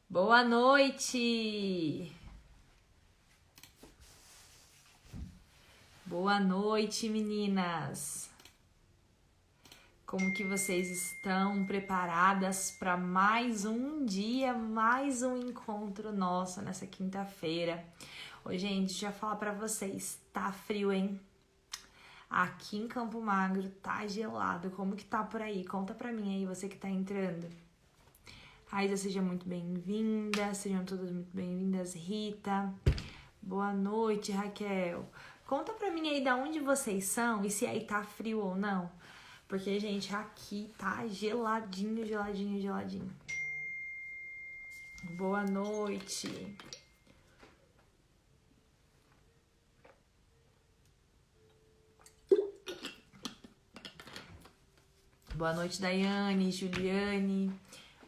Boa noite! Boa noite, meninas! Como que vocês estão preparadas para mais um dia, mais um encontro nosso nessa quinta-feira? Ô, gente, deixa eu falar para vocês, tá frio, hein? Aqui em Campo Magro tá gelado. Como que tá por aí? Conta pra mim aí, você que tá entrando. Raíza, seja muito bem-vinda, sejam todas muito bem-vindas. Rita, boa noite, Raquel. Conta pra mim aí de onde vocês são e se aí tá frio ou não. Porque, gente, aqui tá geladinho, geladinho, geladinho. Boa noite. Boa noite, Daiane, Juliane.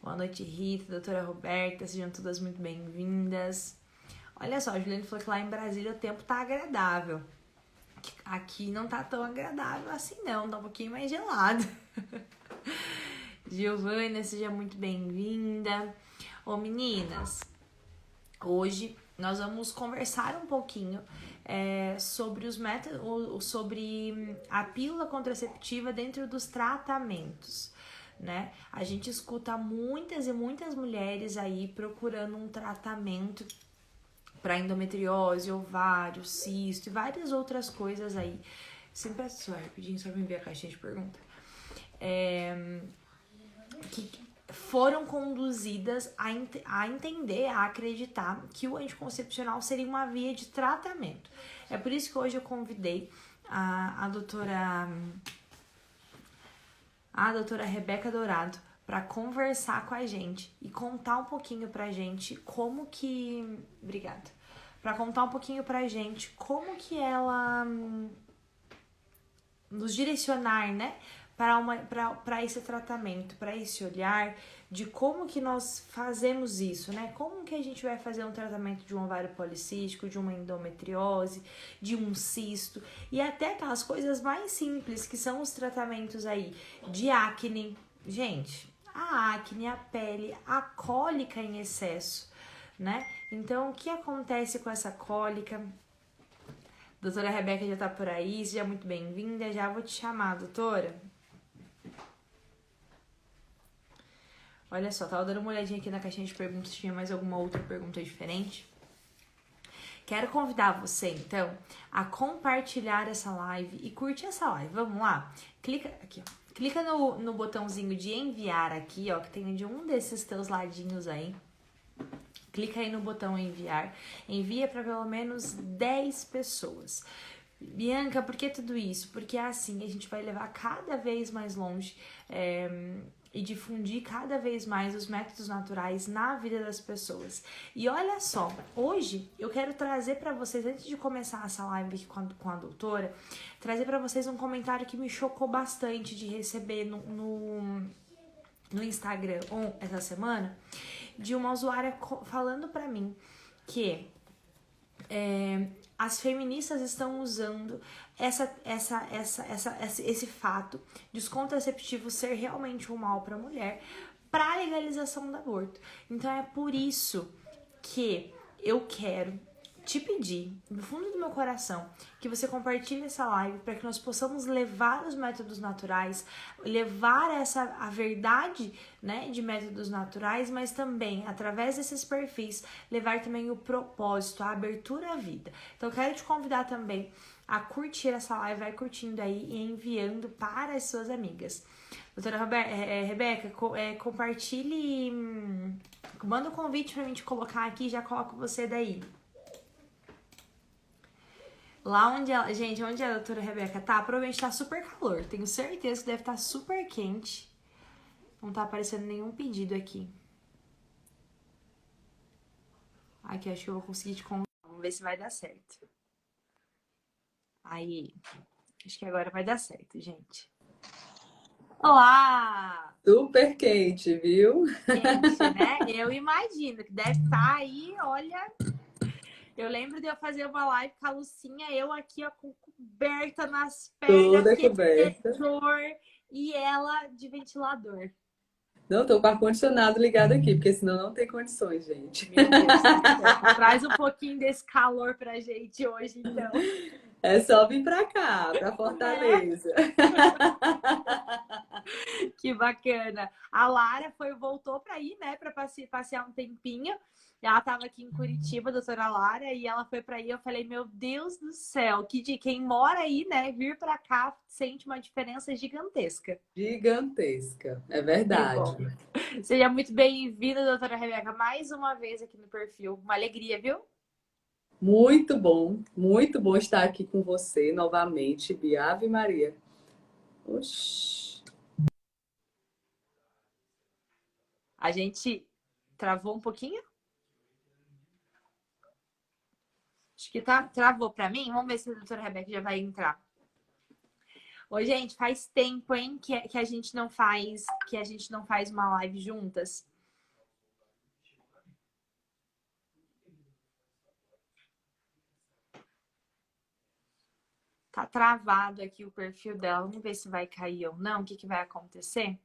Boa noite, Rita, doutora Roberta. Sejam todas muito bem-vindas. Olha só, a Juliane falou que lá em Brasília o tempo tá agradável. Aqui não tá tão agradável assim não, tá um pouquinho mais gelado. Giovana, seja muito bem-vinda. Ô meninas, hoje nós vamos conversar um pouquinho sobre os métodos, sobre a pílula contraceptiva dentro dos tratamentos, né? A gente escuta muitas e muitas mulheres aí procurando um tratamento para endometriose, ovário, cisto e várias outras coisas aí. Sempre é só rapidinho, só pra me ver a caixinha de pergunta. Que foram conduzidas a entender, a acreditar que o anticoncepcional seria uma via de tratamento. É por isso que hoje eu convidei a doutora Rebeca Dourado para conversar com a gente e contar um pouquinho pra gente como que... Obrigada. Para contar um pouquinho pra gente como que ela nos direcionar, né? Para esse tratamento, para esse olhar de como que nós fazemos isso, né? Como que a gente vai fazer um tratamento de um ovário policístico, de uma endometriose, de um cisto e até aquelas coisas mais simples que são os tratamentos aí de acne. Gente, a acne, a pele, a cólica em excesso, né? Então, o que acontece com essa cólica? Doutora Rebeca já tá por aí, seja muito bem-vinda. Já vou te chamar, doutora. Olha só, tava dando uma olhadinha aqui na caixinha de perguntas, tinha mais alguma outra pergunta diferente. Quero convidar você, então, a compartilhar essa live e curtir essa live. Vamos lá? Clica aqui, ó. Clica no botãozinho de enviar aqui, ó, que tem de um desses teus ladinhos aí. Clica aí no botão enviar. Envia para pelo menos 10 pessoas. Bianca, por que tudo isso? Porque assim a gente vai levar cada vez mais longe e difundir cada vez mais os métodos naturais na vida das pessoas. E olha só, hoje eu quero trazer para vocês, antes de começar essa live aqui com a doutora, trazer para vocês um comentário que me chocou bastante de receber no Instagram essa semana, de uma usuária falando pra mim que as feministas estão usando esse fato de os contraceptivos ser realmente um mal para a mulher para a legalização do aborto. Então é por isso que eu quero te pedir, do fundo do meu coração, que você compartilhe essa live para que nós possamos levar os métodos naturais, levar a verdade, né, de métodos naturais, mas também, através desses perfis, levar também o propósito, a abertura à vida. Então, eu quero te convidar também a curtir essa live, vai curtindo aí e enviando para as suas amigas. Doutora Rebeca, compartilhe, manda um convite para mim te colocar aqui, já coloco você daí. Lá onde ela, gente, onde a doutora Rebeca tá, provavelmente tá super calor. Tenho certeza que deve estar super quente. Não tá aparecendo nenhum pedido aqui. Aqui, acho que eu vou conseguir te contar. Vamos ver se vai dar certo. Aí, acho que agora vai dar certo, gente. Olá! Super quente, viu? Quente, né? Eu imagino que deve estar aí, olha... Eu lembro de eu fazer uma live com a Lucinha, eu aqui, ó, com coberta nas pernas, Toda coberta. aquecedor e ela de ventilador. Não, tô com o ar-condicionado ligado aqui, porque senão não tem condições, gente. Meu Deus do céu. Traz um pouquinho desse calor pra gente hoje, então. É só vir pra cá, pra Né? Fortaleza. Que bacana. A Lara voltou para ir, né, para passear um tempinho. Ela estava aqui em Curitiba, a doutora Lara, e ela foi para aí. Eu falei, meu Deus do céu, que de quem mora aí, né, vir para cá sente uma diferença gigantesca. Gigantesca, é Que verdade. bom. Seja muito bem-vinda, doutora Rebeca, mais uma vez aqui no perfil. Uma alegria, viu? Muito bom estar aqui com você novamente, Bia. Ave Maria. Oxi. A gente travou um pouquinho? Acho que travou para mim. Vamos ver se a doutora Rebeca já vai entrar. Ô, gente, faz tempo, hein, que a gente não faz uma live juntas. Tá travado aqui o perfil dela. Vamos ver se vai cair ou não. O que vai acontecer?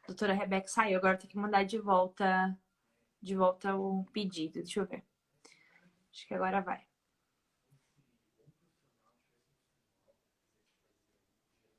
A doutora Rebeca saiu. Agora tem que mandar de volta o pedido. Deixa eu ver. Acho que agora vai.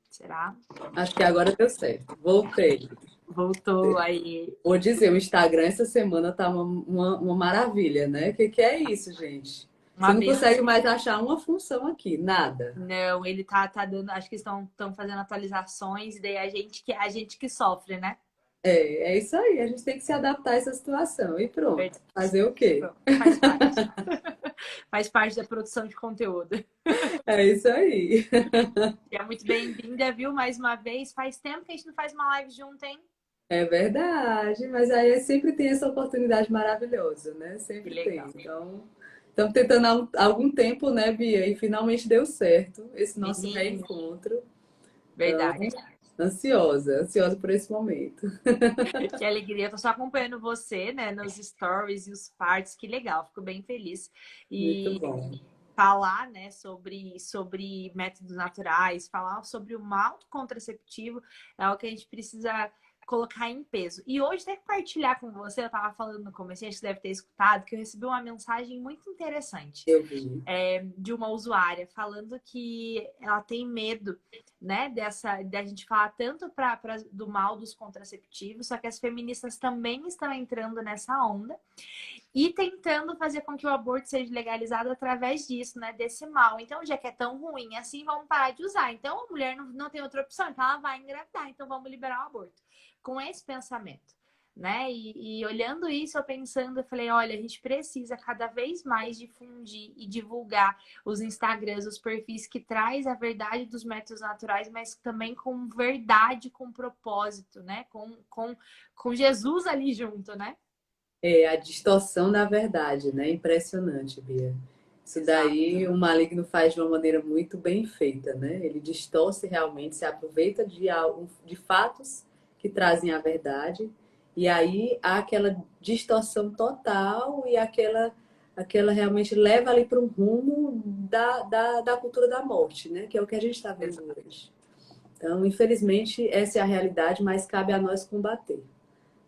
Será? Acho que agora deu certo. Voltei. Voltou aí. Vou dizer, o Instagram essa semana tá uma maravilha, né? Que é isso, gente? Você Uma não consegue benção. mais achar uma função aqui, nada. Não, ele tá dando. Acho que estão fazendo atualizações, e daí a gente que sofre, né? É isso aí. A gente tem que se adaptar a essa situação. E pronto. Verdade. Fazer o quê? Pronto, faz parte. Faz parte da produção de conteúdo. É isso aí. É muito bem-vinda, viu? Mais uma vez. Faz tempo que a gente não faz uma live junto, hein? É verdade, mas aí sempre tem essa oportunidade maravilhosa, né? Que Sempre tem. legal. Então, estamos tentando há algum tempo, né, Bia? E finalmente deu certo esse nosso Menina, reencontro. Então, verdade. ansiosa por esse momento. Que alegria. Eu tô só acompanhando você, né, nos stories e os parts. Que legal. Fico bem feliz. Muito E bom. falar, né, sobre métodos naturais, falar sobre o mal contraceptivo é algo que a gente precisa colocar em peso. E hoje, até compartilhar com você, eu estava falando no começo, a gente deve ter escutado, que eu recebi uma mensagem muito interessante Eu vi. de uma usuária falando que ela tem medo, né, da gente falar tanto do mal dos contraceptivos, só que as feministas também estão entrando nessa onda e tentando fazer com que o aborto seja legalizado através disso, né? Desse mal. Então, já que é tão ruim assim, vamos parar de usar. Então, a mulher não tem outra opção, então ela vai engravidar, então vamos liberar o aborto. Com esse pensamento, né? E olhando isso, eu falei, olha, a gente precisa cada vez mais difundir e divulgar os Instagrams, os perfis que traz a verdade dos métodos naturais, mas também com verdade, com propósito, né? Com Jesus ali junto, né? É a distorção da verdade, né? Impressionante, Bia. Isso Exato. daí o maligno faz de uma maneira muito bem feita, né? Ele distorce realmente, se aproveita de fatos que trazem a verdade, e aí há aquela distorção total e aquela realmente leva ali para um rumo da cultura da morte, né? Que é o que a gente está vendo Exato. hoje. Então, infelizmente, essa é a realidade, mas cabe a nós combater.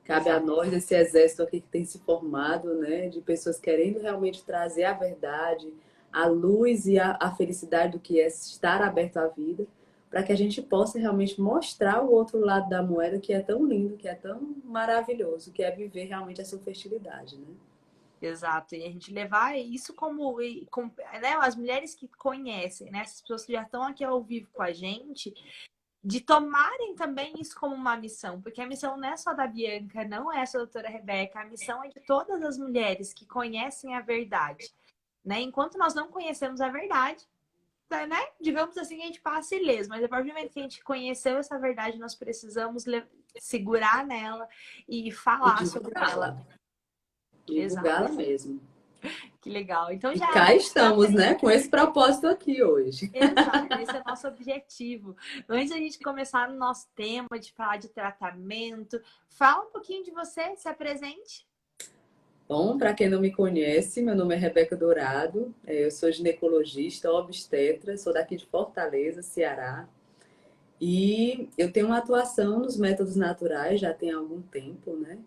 Cabe a Exato. nós, esse exército aqui que tem se formado, né, de pessoas querendo realmente trazer a verdade, a luz e a felicidade do que é estar aberto à vida, para que a gente possa realmente mostrar o outro lado da moeda que é tão lindo, que é tão maravilhoso, que é viver realmente essa fertilidade, né? Exato, e a gente levar isso como né, as mulheres que conhecem, né, essas pessoas que já estão aqui ao vivo com a gente, de tomarem também isso como uma missão, porque a missão não é só da Bianca, não é só da doutora Rebeca, a missão é de todas as mulheres que conhecem a verdade, né? Enquanto nós não conhecemos a verdade, né? Digamos assim, que a gente passa ileso, mas a partir do momento que a gente conheceu essa verdade, nós precisamos segurar nela e E falar sobre ela. divulgá-la, Exato. divulgá-la mesmo. Que legal. Então E já cá vamos para estamos, né, frente. com esse propósito aqui hoje. Exato, esse é o nosso objetivo. Antes da gente começar no nosso tema de falar de tratamento, fala um pouquinho de você, se apresente. Bom, para quem não me conhece, meu nome é Rebeca Dourado, eu sou ginecologista, obstetra, sou daqui de Fortaleza, Ceará. E eu tenho uma atuação nos métodos naturais já tem algum tempo, né?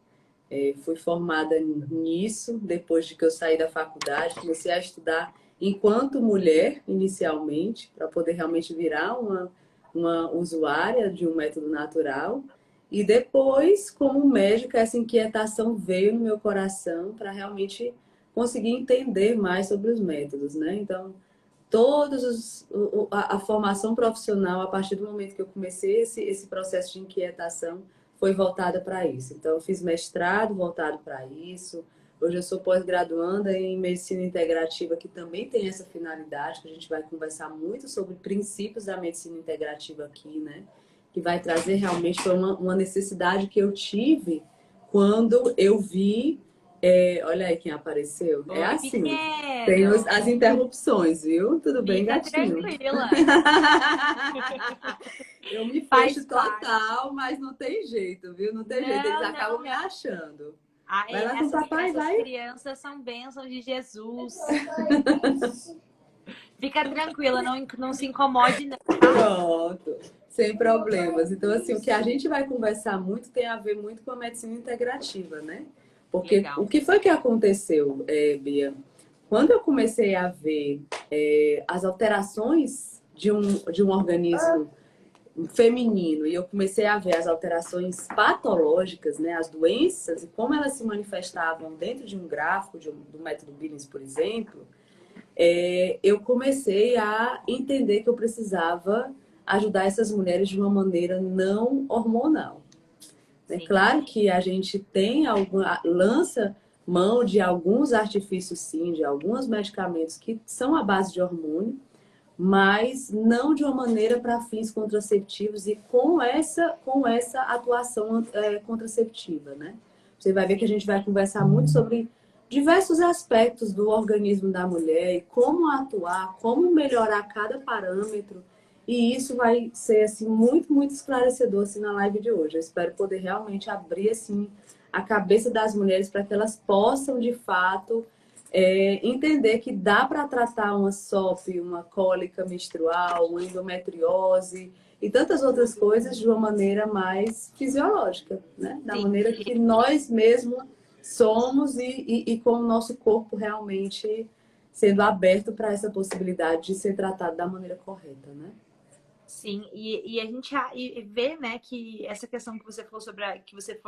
Fui formada nisso depois de que eu saí da faculdade, comecei a estudar enquanto mulher, inicialmente, para poder realmente virar uma usuária de um método natural. E depois, como médica, essa inquietação veio no meu coração para realmente conseguir entender mais sobre os métodos, né? Então, a formação profissional, a partir do momento que eu comecei esse processo de inquietação, foi voltada para isso. Então, eu fiz mestrado voltado para isso. Hoje eu sou pós-graduanda em medicina integrativa, que também tem essa finalidade, que a gente vai conversar muito sobre princípios da medicina integrativa aqui, né? Que vai trazer realmente foi uma necessidade que eu tive quando eu vi. Olha aí quem apareceu. É Oi, assim. Tem pequeno. as interrupções, viu? Tudo bem, Fica gatinho? tranquila. Eu me Faz fecho parte. total, mas não tem jeito, viu? Não tem jeito. Eles Não, acabam não, me não. achando. Ah, Vai lá com o papai, essas vai. crianças são bênçãos de Jesus. Fica tranquila, não se incomode, não, tá? Pronto. Sem problemas. Então, assim, o que a gente vai conversar muito tem a ver muito com a medicina integrativa, né? Porque o Legal. que foi que aconteceu, Bia? Quando eu comecei a ver as alterações de um organismo feminino e eu comecei a ver as alterações patológicas, né, as doenças e como elas se manifestavam dentro de um gráfico do método Billings, por exemplo, eu comecei a entender que eu precisava ajudar essas mulheres de uma maneira não hormonal. É Sim. claro que a gente lança mão de alguns artifícios, sim, de alguns medicamentos que são à base de hormônio, mas não de uma maneira para fins contraceptivos e com essa atuação contraceptiva, né? Você vai ver que a gente vai conversar muito sobre diversos aspectos do organismo da mulher e como atuar, como melhorar cada parâmetro. E isso vai ser assim muito, muito esclarecedor assim, na live de hoje. Eu espero poder realmente abrir assim a cabeça das mulheres para que elas possam de fato entender que dá para tratar uma SOP, uma cólica menstrual, uma endometriose e tantas outras coisas de uma maneira mais fisiológica, né? Da Sim. maneira que nós mesmos somos e com o nosso corpo realmente sendo aberto para essa possibilidade de ser tratado da maneira correta, né? Sim, e a gente vê, né, que essa questão que você falou sobre que você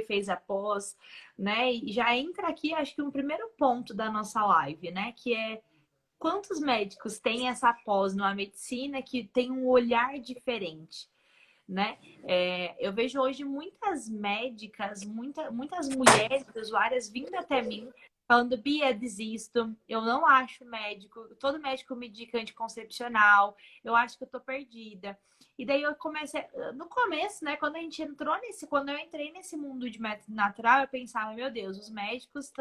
fez a pós, né, e já entra aqui, acho que um primeiro ponto da nossa live, né, que é quantos médicos têm essa pós numa medicina que tem um olhar diferente, né? Eu vejo hoje muitas médicas, muitas mulheres usuárias vindo até mim falando, Bia, desisto, eu não acho médico, todo médico me indica anticoncepcional, eu acho que eu tô perdida. E daí eu comecei, no começo, né, quando eu entrei nesse mundo de método natural, eu pensava, meu Deus, os médicos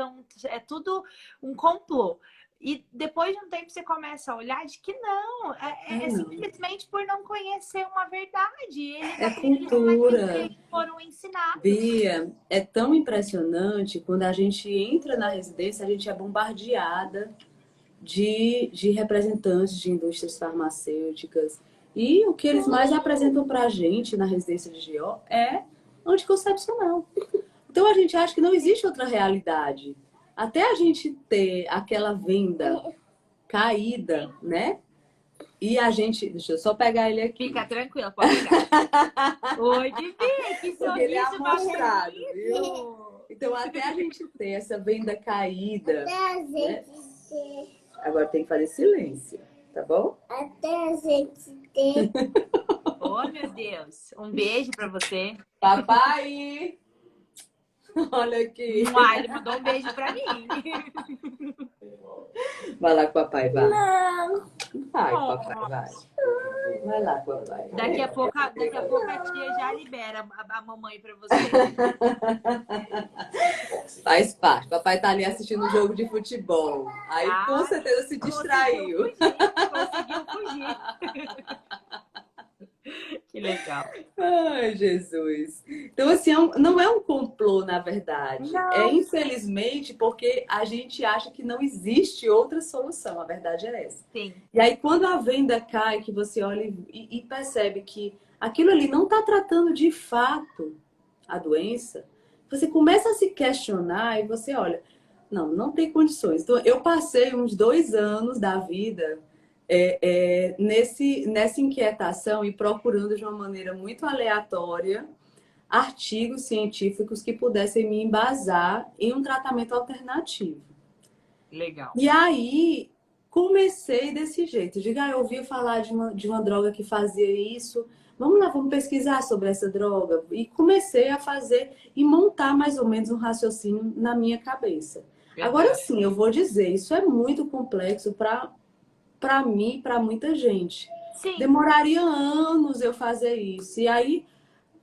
é tudo um complô. E depois de um tempo você começa a olhar de que não, é Não. simplesmente por não conhecer uma verdade. Eles É acreditam naquilo que cultura. eles foram ensinados. Bia, é tão impressionante quando a gente entra na residência, a gente é bombardeada de representantes de indústrias farmacêuticas. E o que eles mais apresentam para a gente na residência de GO é anticoncepcional. Então a gente acha que não existe outra realidade. Até a gente ter aquela venda caída, né? E a gente. Deixa eu só pegar ele aqui. Fica tranquila, pode pegar. Oi, Vivi, que Porque ele é sorriso mais amostrado, viu? bonito. Então, até a gente ter essa venda caída, né? Agora tem que fazer silêncio, tá bom? Até a gente ter. Oh, meu Deus. Um beijo pra você. Papai! Olha aqui. Ele mandou um beijo pra mim. Vai lá com o papai, vai. Não. Vai, papai, vai. Vai lá, papai. Daqui a pouco a tia já libera a mamãe pra você. Faz parte. Papai tá ali assistindo um jogo de futebol. Aí com certeza se distraiu. Conseguiu fugir. Que legal. Ai, Jesus. Então, assim, não é um complô, na verdade. Não. É infelizmente porque a gente acha que não existe outra solução. A verdade é essa. Sim. E aí, quando a venda cai, que você olha e percebe que aquilo ali não está tratando de fato a doença, você começa a se questionar e você olha, não tem condições. Então, eu passei uns 2 anos da vida nessa inquietação e procurando de uma maneira muito aleatória artigos científicos que pudessem me embasar em um tratamento alternativo. Legal. E aí comecei desse jeito. Diga, eu ouvi falar de uma droga que fazia isso. Vamos lá, vamos pesquisar sobre essa droga. E comecei a fazer e montar mais ou menos um raciocínio na minha cabeça. Agora sim, eu vou dizer, isso é muito complexo para mim e para muita gente. Sim. Demoraria anos eu fazer isso. E aí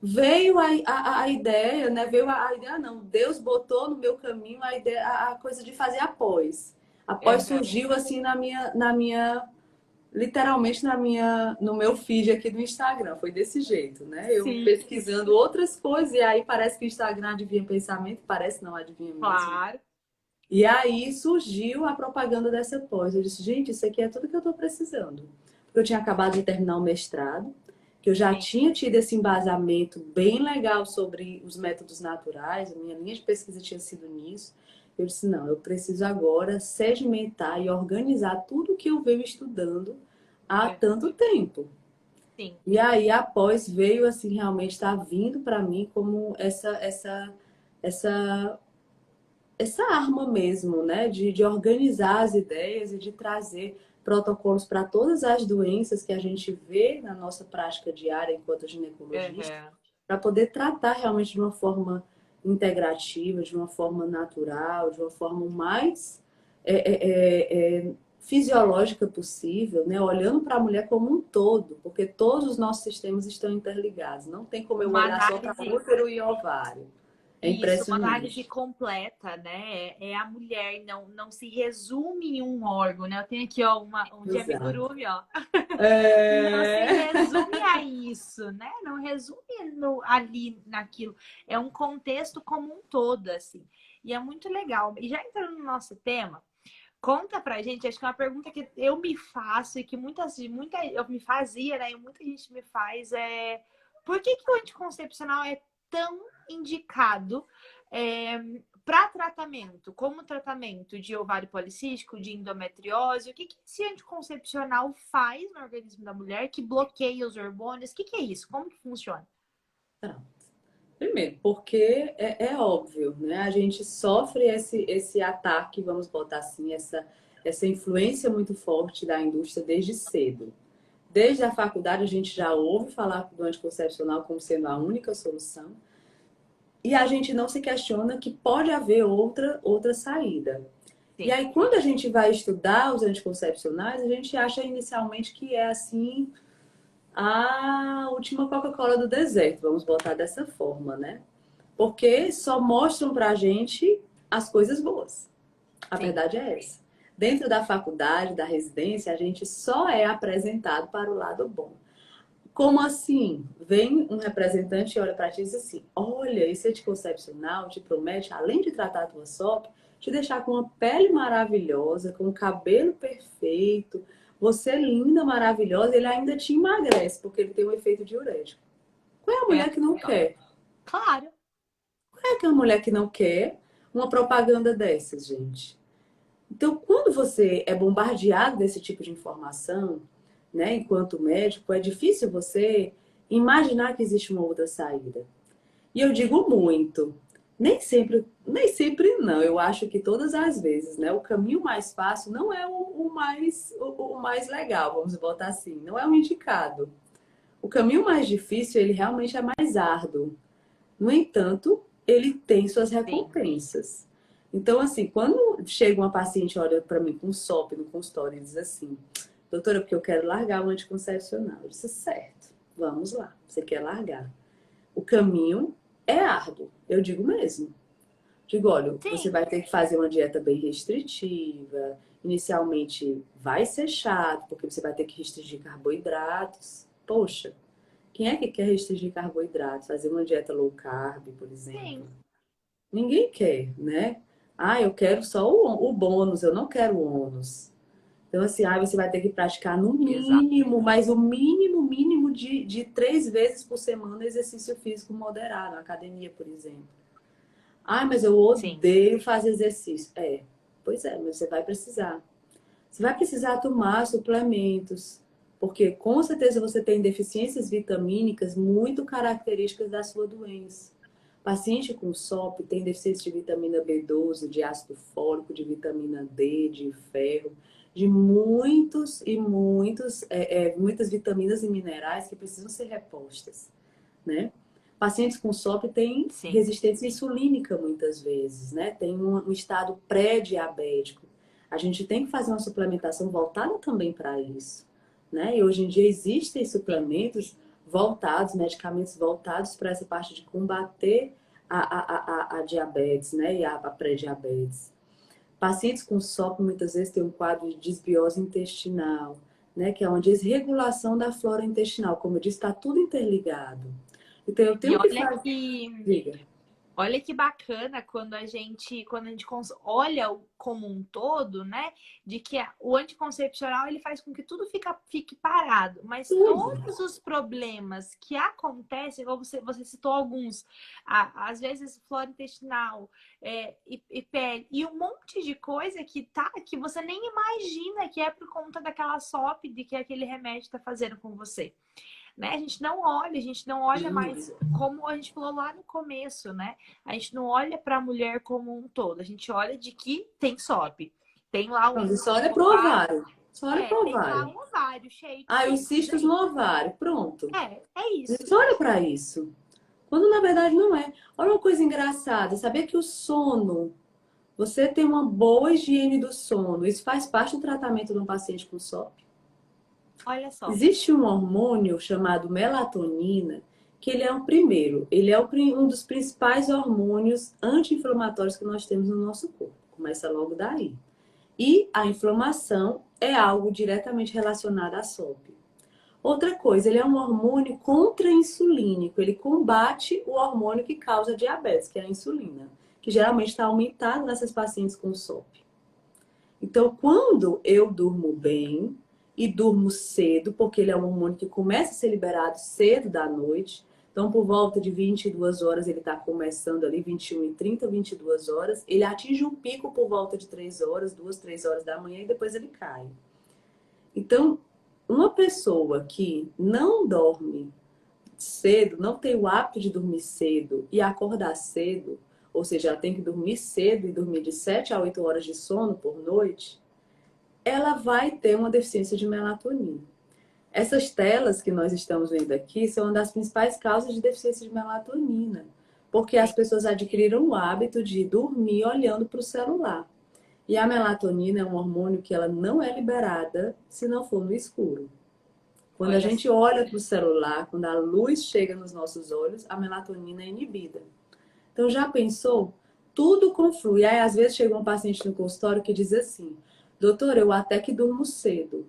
veio a ideia, né? Veio a ideia, não. Deus botou no meu caminho a ideia, a coisa de fazer após. Após surgiu assim literalmente no meu feed aqui do Instagram. Foi desse jeito, né? Eu Sim. pesquisando outras coisas e aí parece que o Instagram adivinha pensamento, parece não adivinha mesmo. Claro. E aí surgiu a propaganda dessa pós. Eu disse, gente, isso aqui é tudo que eu estou precisando. Porque eu tinha acabado de terminar o mestrado, que eu já tinha tido esse embasamento bem legal sobre os métodos naturais, a minha linha de pesquisa tinha sido nisso. Eu disse, não, eu preciso agora sedimentar e organizar tudo que eu venho estudando há tanto tempo. Sim. E aí, após, veio assim, realmente está vindo para mim como essa arma mesmo, né? De organizar as ideias e de trazer protocolos para todas as doenças que a gente vê na nossa prática diária enquanto ginecologista, para poder tratar realmente de uma forma integrativa, de uma forma natural, de uma forma mais fisiológica possível, né? Olhando para a mulher como um todo, porque todos os nossos sistemas estão interligados. Não tem como eu olhar só para útero e ovário. É Isso, uma impressionante. análise completa, né? É a mulher, não se resume em um órgão, né? Eu tenho aqui, ó, um de amigurumi, ó. Não se resume a isso, né? Não resume ali naquilo. É um contexto como um todo, assim. E é muito legal. E já entrando no nosso tema, conta pra gente, acho que é uma pergunta que eu me faço e que eu me fazia, né? E muita gente me faz por que o anticoncepcional é tão indicado para tratamento, como tratamento de ovário policístico, de endometriose? O que esse anticoncepcional faz no organismo da mulher que bloqueia os hormônios? O que é isso? Como que funciona? Primeiro, porque é óbvio, né? A gente sofre esse ataque, vamos botar assim, essa influência muito forte da indústria desde cedo. Desde a faculdade a gente já ouve falar do anticoncepcional como sendo a única solução. E a gente não se questiona que pode haver outra saída. Sim. E aí, quando a gente vai estudar os anticoncepcionais, a gente acha inicialmente que é assim a última Coca-Cola do deserto, vamos botar dessa forma, né? Porque só mostram pra gente as coisas boas. A verdade é essa. Dentro da faculdade, da residência, a gente só é apresentado para o lado bom. Como assim? Vem um representante e olha para ti e diz assim, olha, esse anticoncepcional te promete, além de tratar a tua SOP, te deixar com uma pele maravilhosa, com o cabelo perfeito, você linda, maravilhosa, ele ainda te emagrece, porque ele tem um efeito diurético. Qual é a mulher que não quer? Claro. Qual é que é a mulher que não quer uma propaganda dessas, gente? Então, quando você é bombardeado desse tipo de informação, né, enquanto médico, é difícil você imaginar que existe uma outra saída. E eu digo muito. Nem sempre não. Eu acho que todas as vezes, né? O caminho mais fácil não é o mais legal, vamos botar assim. Não é o indicado. O caminho mais difícil, ele realmente é mais árduo. No entanto, ele tem suas recompensas. Então, assim, quando chega uma paciente, olha para mim com SOP no consultório e diz assim, doutora, porque eu quero largar o anticoncepcional. Eu disse, certo, vamos lá, você quer largar. O caminho é árduo, eu digo mesmo. Digo, olha, você vai ter que fazer uma dieta bem restritiva. Inicialmente vai ser chato, porque você vai ter que restringir carboidratos. Poxa, quem é que quer restringir carboidratos? Fazer uma dieta low carb, por exemplo? Sim. Ninguém quer, né? Ah, eu quero só o bônus, eu não quero o ônus. Então, assim, aí você vai ter que praticar no Exato. mínimo, mas o mínimo de 3 vezes por semana exercício físico moderado, na academia, por exemplo. Ah, mas eu Sim. odeio fazer exercício. Pois é, mas você vai precisar. Você vai precisar tomar suplementos, porque com certeza você tem deficiências vitamínicas muito características da sua doença. Paciente com SOP tem deficiência de vitamina B12, de ácido fólico, de vitamina D, de ferro, de muitas vitaminas e minerais que precisam ser repostas, né? Pacientes com SOP têm Sim. resistência insulínica muitas vezes, né? Tem um estado pré-diabético. A gente tem que fazer uma suplementação voltada também para isso, né? E hoje em dia existem Sim. suplementos voltados, medicamentos voltados para essa parte de combater a diabetes, né? E a pré-diabetes. Pacientes com SOP muitas vezes têm um quadro de desbiose intestinal, né? Que é uma desregulação da flora intestinal. Como eu disse, está tudo interligado. Então eu E tenho que fazer. Diga. olha que bacana quando a gente olha como um todo, né? De que o anticoncepcional ele faz com que tudo fique parado, mas Tudo. todos os problemas que acontecem, igual você citou alguns, às vezes flora intestinal, e pele, e um monte de coisa que você nem imagina que é por conta daquela SOP, de que aquele remédio está fazendo com você. Né? A gente não olha mais como a gente falou lá no começo, né? A gente não olha para a mulher como um todo, a gente olha de que tem SOP. Tem lá Não, um só olha pro ovário, ovário. Só olha pro tem lá ovário. um ovário cheio de Ah, e os cistos, é cistos no isso. ovário. Pronto. É A isso. gente olha para isso. Quando na verdade não é. Olha uma coisa engraçada. Sabia que o sono, você tem uma boa higiene do sono, isso faz parte do tratamento de um paciente com SOP? Olha só. Existe um hormônio chamado melatonina, que ele é o primeiro, ele é um dos principais hormônios anti-inflamatórios que nós temos no nosso corpo. Começa logo daí. E a inflamação é algo diretamente relacionado à SOP. Outra coisa, ele é um hormônio contra-insulínico, ele combate o hormônio que causa diabetes, que é a insulina, que geralmente está aumentado nessas pacientes com SOP. Então, quando eu durmo bem e durmo cedo, porque ele é um hormônio que começa a ser liberado cedo da noite, então por volta de 22 horas ele está começando ali, 21h30, 22 horas, ele atinge um pico por volta de 3 horas, 2, 3 horas da manhã e depois ele cai. Então, uma pessoa que não dorme cedo, não tem o hábito de dormir cedo e acordar cedo, ou seja, ela tem que dormir cedo e dormir de 7 a 8 horas de sono por noite, ela vai ter uma deficiência de melatonina. Essas telas que nós estamos vendo aqui são uma das principais causas de deficiência de melatonina, porque as pessoas adquiriram o hábito de dormir olhando para o celular. E a melatonina é um hormônio que ela não é liberada se não for no escuro. Quando a Olha gente só. olha para o celular, quando a luz chega nos nossos olhos, a melatonina é inibida. Então já pensou? Tudo conflui. Aí às vezes chega um paciente no consultório que diz assim: doutor, eu até que durmo cedo,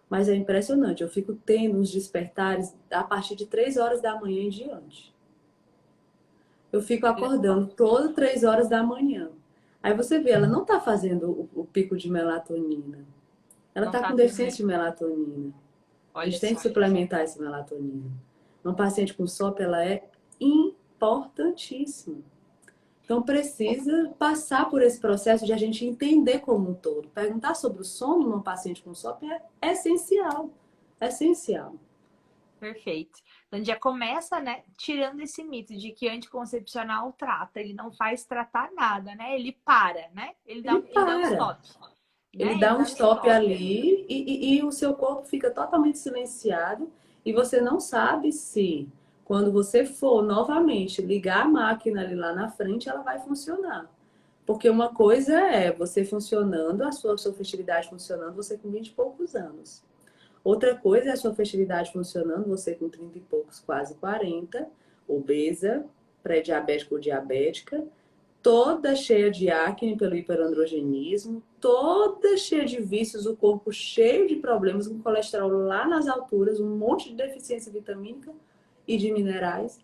mas é impressionante, eu fico tendo uns despertares a partir de 3 horas da manhã em diante. Eu fico Olha só. acordando todas 3 horas da manhã. Aí você vê, ela não está fazendo o pico de melatonina. Ela Não está tá com tendo deficiência de isso. melatonina. A Olha gente tem que só. suplementar essa melatonina. Uma paciente com SOP, ela é importantíssima. Então precisa passar por esse processo de a gente entender como um todo. Perguntar sobre o sono numa paciente com SOP é essencial. É essencial. Perfeito. Então já começa, né, tirando esse mito de que anticoncepcional trata, ele não faz tratar nada, né? Ele para, né? Ele Ele dá um para. stop, Ele né? Ele dá um dá um stop stop ali. ali e o seu corpo fica totalmente silenciado e você não sabe se, quando você for novamente ligar a máquina ali lá na frente, ela vai funcionar. Porque uma coisa é você funcionando, a sua fertilidade funcionando, você com 20 e poucos anos. Outra coisa é a sua fertilidade funcionando, você com 30 e poucos, quase 40, obesa, pré-diabética ou diabética, toda cheia de acne pelo hiperandrogenismo, toda cheia de vícios, o corpo cheio de problemas, com colesterol lá nas alturas, um monte de deficiência vitamínica e de minerais,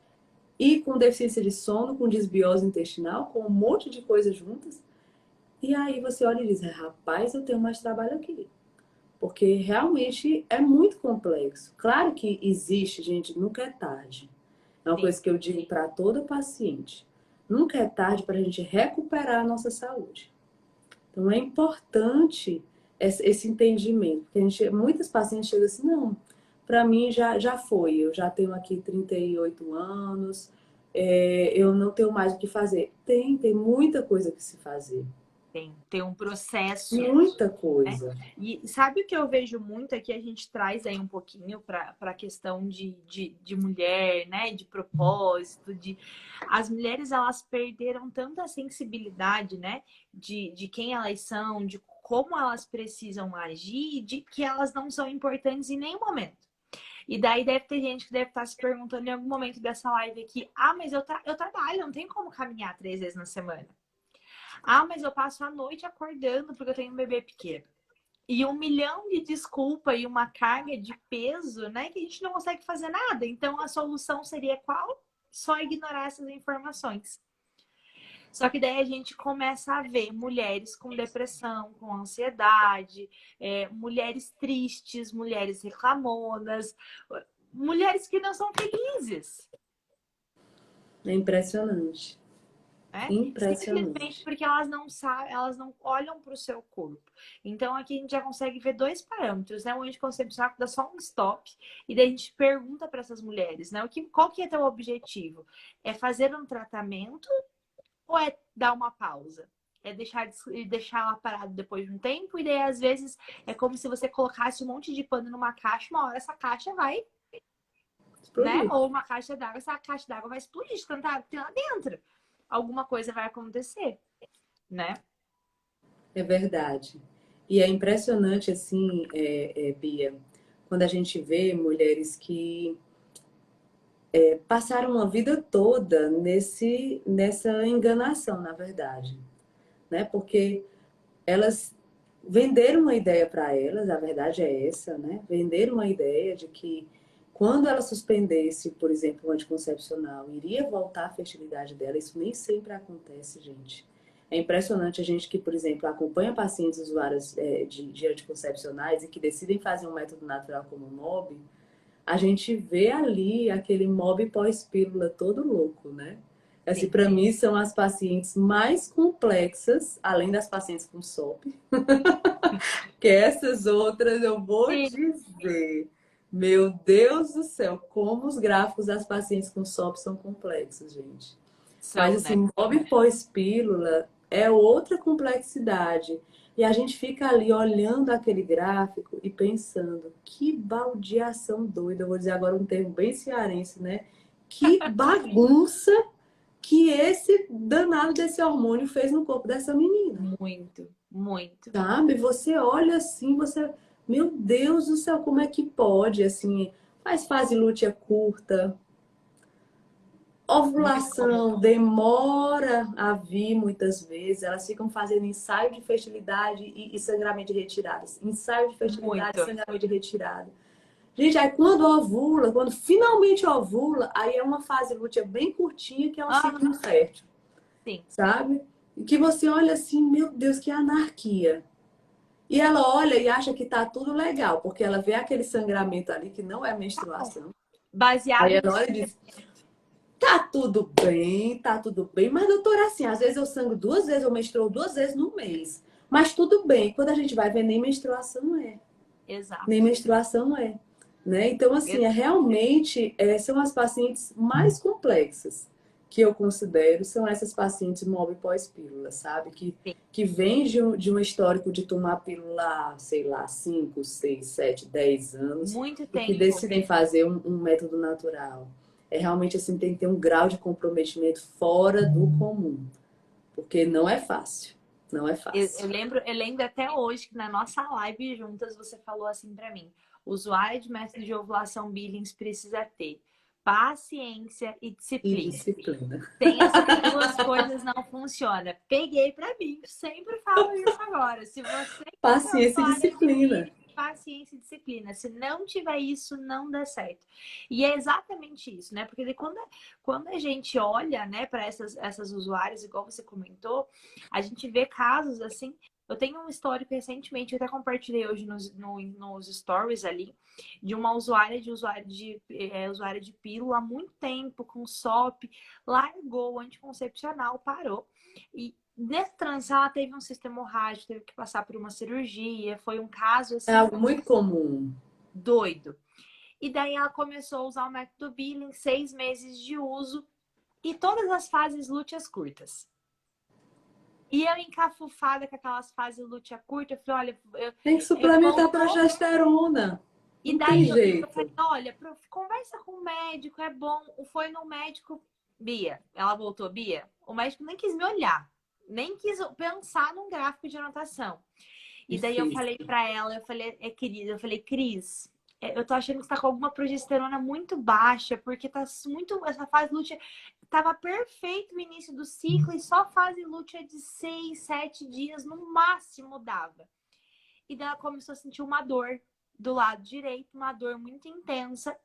e com deficiência de sono, com desbiose intestinal, com um monte de coisas juntas. E aí você olha e diz, rapaz, eu tenho mais trabalho aqui. porque realmente é muito complexo. Claro que existe, gente, nunca é tarde. É uma Sim. coisa que eu digo para toda paciente. Nunca é tarde para a gente recuperar a nossa saúde. Então é importante esse entendimento, porque muitas pacientes chegam assim, não, para mim já foi, eu já tenho aqui 38 anos, eu não tenho mais o que fazer. Tem muita coisa que se fazer. Tem um processo, Muita né? coisa. E sabe o que eu vejo muito aqui? A gente traz aí um pouquinho para a questão de mulher, né? De propósito, as mulheres elas perderam tanta sensibilidade, né? De quem elas são, de como elas precisam agir, de que elas não são importantes em nenhum momento. E daí deve ter gente que deve estar se perguntando em algum momento dessa live aqui: ah, mas eu trabalho, não tem como caminhar 3 vezes na semana. Ah, mas eu passo a noite acordando porque eu tenho um bebê pequeno. E 1 milhão de desculpa e uma carga de peso, né? Que a gente não consegue fazer nada. Então a solução seria qual? Só ignorar essas informações. Só que daí a gente começa a ver mulheres com depressão, com ansiedade, mulheres tristes, mulheres reclamonas, mulheres que não são felizes. É impressionante. Né? Simplesmente Impressionante. porque elas não sabem, elas não olham para o seu corpo. Então aqui a gente já consegue ver 2 parâmetros, né? O anticoncepcional dá só um stop e daí a gente pergunta para essas mulheres, né? Qual que é teu objetivo? É fazer um tratamento ou é dar uma pausa? É deixar ela parada depois de um tempo, e daí às vezes é como se você colocasse um monte de pano numa caixa, uma hora essa caixa vai, né? Explodir. Ou uma caixa d'água, essa caixa d'água vai explodir de tanta água que tem lá dentro. Alguma coisa vai acontecer, né? É verdade. E é impressionante, assim, Bia, quando a gente vê mulheres que passaram uma vida toda nessa enganação, na verdade, né? Porque elas venderam uma ideia para elas, a verdade é essa, né? Venderam uma ideia de que quando ela suspendesse, por exemplo, o anticoncepcional, iria voltar a fertilidade dela. Isso nem sempre acontece, gente. É impressionante a gente que, por exemplo, acompanha pacientes usuárias de anticoncepcionais e que decidem fazer um método natural como o MOB, a gente vê ali aquele MOB pós-pílula todo louco, né? Assim, Sim. para mim, são as pacientes mais complexas, além das pacientes com SOP, que essas outras eu vou Sim. dizer. Meu Deus do céu, como os gráficos das pacientes com SOP são complexos, gente. Mas São, né? assim, MOB pós-pílula é outra complexidade. E a gente fica ali olhando aquele gráfico e pensando, que baldeação doida, eu vou dizer agora um termo bem cearense, né? Que bagunça que esse danado desse hormônio fez no corpo dessa menina. Muito, muito. Sabe? Você olha assim, você, meu Deus do céu, como é que pode? Assim, faz fase lútea curta, Muito comum. ovulação demora a vir muitas vezes, elas ficam fazendo ensaio de fertilidade e sangramento de retirada. Ensaio de fertilidade e Muito. sangramento de retirada. Gente, aí quando ovula, quando finalmente ovula, aí é uma fase lútea bem curtinha, que é um Ah, ciclo infértil, sim. sabe? E que você olha assim, meu Deus, que anarquia. E ela olha e acha que tá tudo legal, porque ela vê aquele sangramento ali que não é menstruação. Aí Baseado em ela olha e diz: tá tudo bem, mas doutora, assim, às vezes eu sangro 2 vezes, eu menstruo 2 vezes no mês. Mas tudo bem, quando a gente vai ver, nem menstruação é. Nem exato. menstruação é. Né? Então, assim, realmente são as pacientes mais complexas que eu considero, são essas pacientes MOB pós-pílula, sabe? Sim. Que vêm de um histórico de tomar pílula, sei lá, 5, 6, 7, 10 anos Muito e que tempo. decidem fazer um método natural. É realmente assim, tem que ter um grau de comprometimento fora do comum, porque não é fácil. Não é Eu fácil. lembro até hoje que na nossa live juntas você falou assim para mim: o usuário de método de ovulação Billings precisa ter paciência e E disciplina. disciplina. Sem essas 2 coisas não funciona. Peguei pra mim. Sempre falo isso agora. Se você quer ser Paciência e usuária de disciplina. Billy, paciência e disciplina. Se não tiver isso, não dá certo. E é exatamente isso, né? Porque quando a gente olha, né, para essas usuárias, igual você comentou, a gente vê casos assim Eu tenho um histórico recentemente, eu até compartilhei hoje nos stories ali, de uma usuária de pílula há muito tempo, com SOP, largou o anticoncepcional, parou. E nessa transição ela teve um cisto hemorrágico, teve que passar por uma cirurgia, foi um caso É assim algo muito comum. doido. E daí ela começou a usar o método Billing, 6 meses de uso, e todas as fases lúteas curtas. E eu encafufada com aquelas fases lútea curta, eu falei, olha, Tem que suplementar a voltou. progesterona. E Não tem daí eu falei, jeito. olha, conversa com o médico, é bom. Foi no médico, Bia, ela voltou, Bia, o médico nem quis me olhar, nem quis pensar num gráfico de anotação. E daí eu falei Difícil. pra ela, eu falei, querida, eu falei, Cris, eu tô achando que você tá com alguma progesterona muito baixa, porque tá muito, essa fase lútea tava perfeito no início do ciclo e só fase lútea de 6, 7 dias no máximo dava. E daí ela começou a sentir uma dor do lado direito, uma dor muito intensa.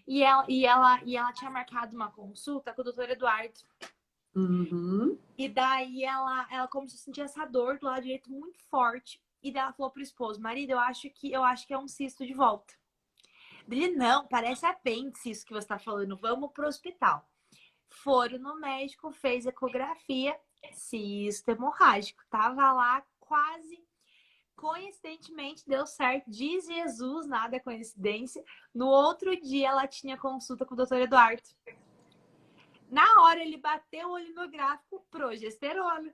E ela tinha marcado uma consulta com o doutor Eduardo. Uhum. E daí ela começou a sentir essa dor do lado direito muito forte. E daí ela falou pro esposo, marido, eu acho que é um cisto de volta. Ele, não, parece apêndice isso que você tá falando, vamos pro hospital. Foram no médico, fez ecografia, cisto hemorrágico. Tava lá quase, coincidentemente, deu certo. Diz Jesus, nada é coincidência. No outro dia ela tinha consulta com o doutor Eduardo. Na hora ele bateu o olho no gráfico, progesterona.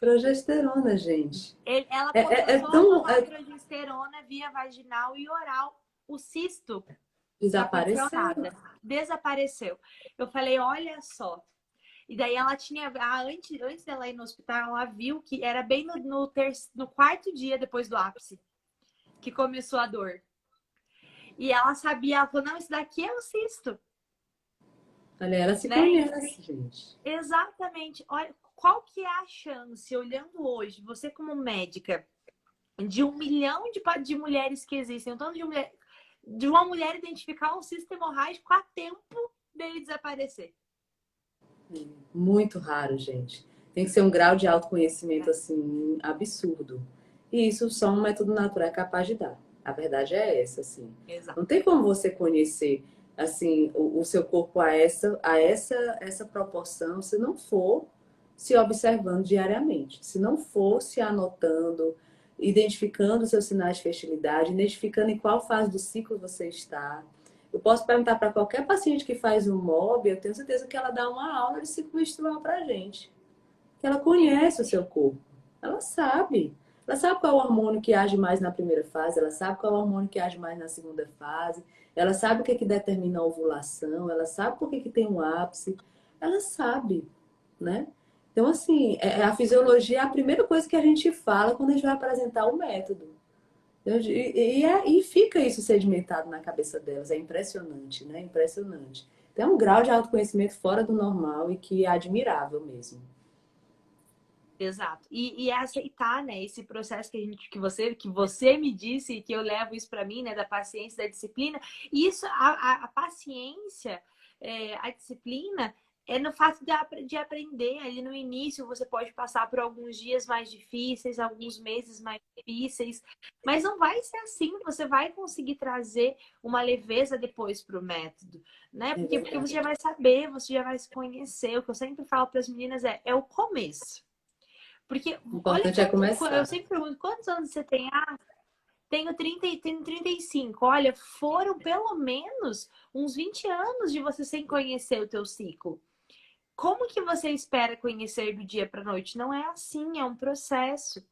Progesterona, gente. Ela É começou a tão. tomar progesterona via vaginal e oral. O cisto não aconteceu Desapareceu. nada. Desapareceu. Eu falei, olha só. E daí ela tinha. Antes dela ir no hospital, ela viu que era bem no quarto dia depois do ápice que começou a dor. E ela sabia, ela falou, não, isso daqui é o cisto. Olha, ela se Né? conhece, gente. Exatamente. Olha, qual que é a chance, olhando hoje, você como médica, de 1 milhão de mulheres que existem, um tanto de uma mulher identificar um cisto hemorrágico a tempo dele desaparecer? Muito raro, gente. Tem que ser um grau de autoconhecimento assim absurdo. E isso só um método natural é capaz de dar. A verdade é essa, assim. Exato. Não tem como você conhecer assim o seu corpo a essa proporção se não for se observando diariamente, se não for se anotando, identificando os seus sinais de fertilidade, identificando em qual fase do ciclo você está. Eu posso perguntar para qualquer paciente que faz um MOB, eu tenho certeza que ela dá uma aula de ciclo menstrual para a gente. Que ela conhece o seu corpo. Ela sabe. Ela sabe qual é o hormônio que age mais na primeira fase, ela sabe qual é o hormônio que age mais na segunda fase, ela sabe o que, é que determina a ovulação, ela sabe por que, que tem um ápice, ela sabe, né? Então, assim, a fisiologia é a primeira coisa que a gente fala quando a gente vai apresentar o método. E fica isso sedimentado na cabeça delas. É impressionante, né? Impressionante. Tem um grau de autoconhecimento fora do normal e que é admirável mesmo. Exato. E é aceitar, né, esse processo que você me disse e que eu levo isso para mim, né, da paciência, da disciplina. E isso, a paciência, a disciplina é no fato de aprender. Ali no início você pode passar por alguns dias mais difíceis, alguns meses mais difíceis, mas não vai ser assim. Você vai conseguir trazer uma leveza depois para o método, né? É Porque você verdade. já vai saber, você já vai se conhecer. O que eu sempre falo para as meninas é o começo. Porque, O olha importante é eu começar. sempre pergunto, quantos anos você tem? Ah, tenho 30 e tenho 35. Olha, foram pelo menos uns 20 anos de você sem conhecer o teu ciclo. Como que você espera conhecer do dia para noite? Não é assim, é um processo,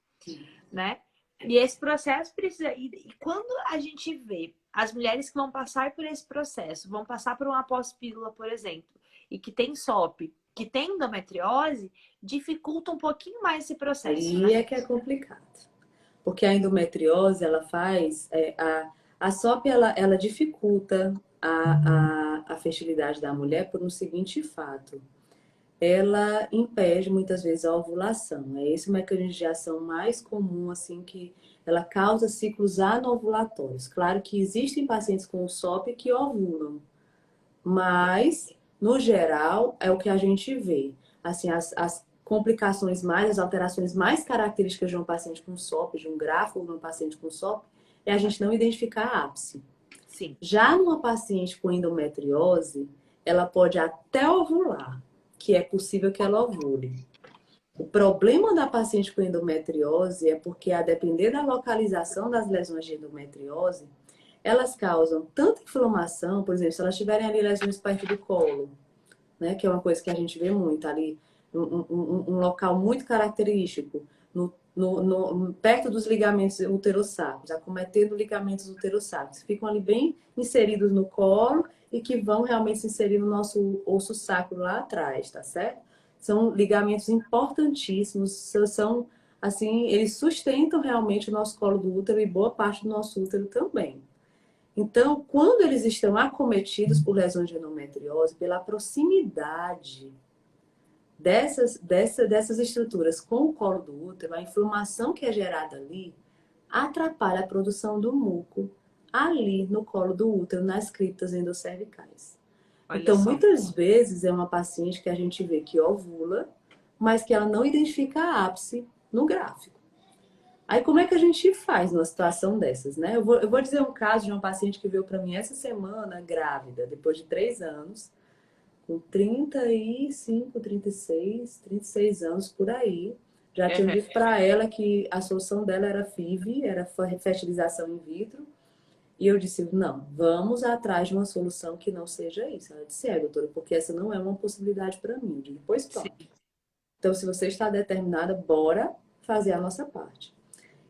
né? E esse processo precisa... E quando a gente vê as mulheres que vão passar por esse processo, vão passar por uma pós-pílula, por exemplo, e que tem SOP, que tem endometriose, dificulta um pouquinho mais esse processo, Aí né? é que é complicado. Porque a endometriose, ela faz... a SOP, ela dificulta a fertilidade da mulher por um seguinte fato. Ela impede muitas vezes a ovulação. É esse o mecanismo de ação mais comum, assim, que ela causa ciclos anovulatórios. Claro que existem pacientes com SOP que ovulam, mas, no geral, é o que a gente vê. Assim, complicações mais, as alterações mais características de um paciente com SOP, de um gráfico de um paciente com SOP, é a gente não identificar ápice. Sim. Já numa paciente com endometriose, ela pode até ovular, que é possível que ela ovule. O problema da paciente com endometriose é porque, a depender da localização das lesões de endometriose, elas causam tanta inflamação, por exemplo, se elas tiverem ali lesões perto do colo, né, que é uma coisa que a gente vê muito ali, um local muito característico, perto dos ligamentos uterossacros, acometendo ligamentos uterossacros, ficam ali bem inseridos no colo e que vão realmente se inserir no nosso osso sacro lá atrás, tá certo? São ligamentos importantíssimos, são assim, eles sustentam realmente o nosso colo do útero e boa parte do nosso útero também. Então, quando eles estão acometidos por lesões de endometriose, pela proximidade dessas estruturas com o colo do útero, a inflamação que é gerada ali atrapalha a produção do muco ali no colo do útero, nas criptas endocervicais. Olha Então, só. muitas vezes é uma paciente que a gente vê que ovula, mas que ela não identifica ápice no gráfico. Aí, como é que a gente faz numa situação dessas, né? Eu vou dizer um caso de uma paciente que veio para mim essa semana, grávida, depois de 3 anos, com 35, 36 anos por aí. Já tinha dito para ela que a solução dela era FIV, era fertilização in vitro. E eu disse, não, vamos atrás de uma solução que não seja isso. Ela disse, doutora, porque essa não é uma possibilidade para mim. Eu digo, pois pronto. Sim. Então, se você está determinada, bora fazer a nossa parte.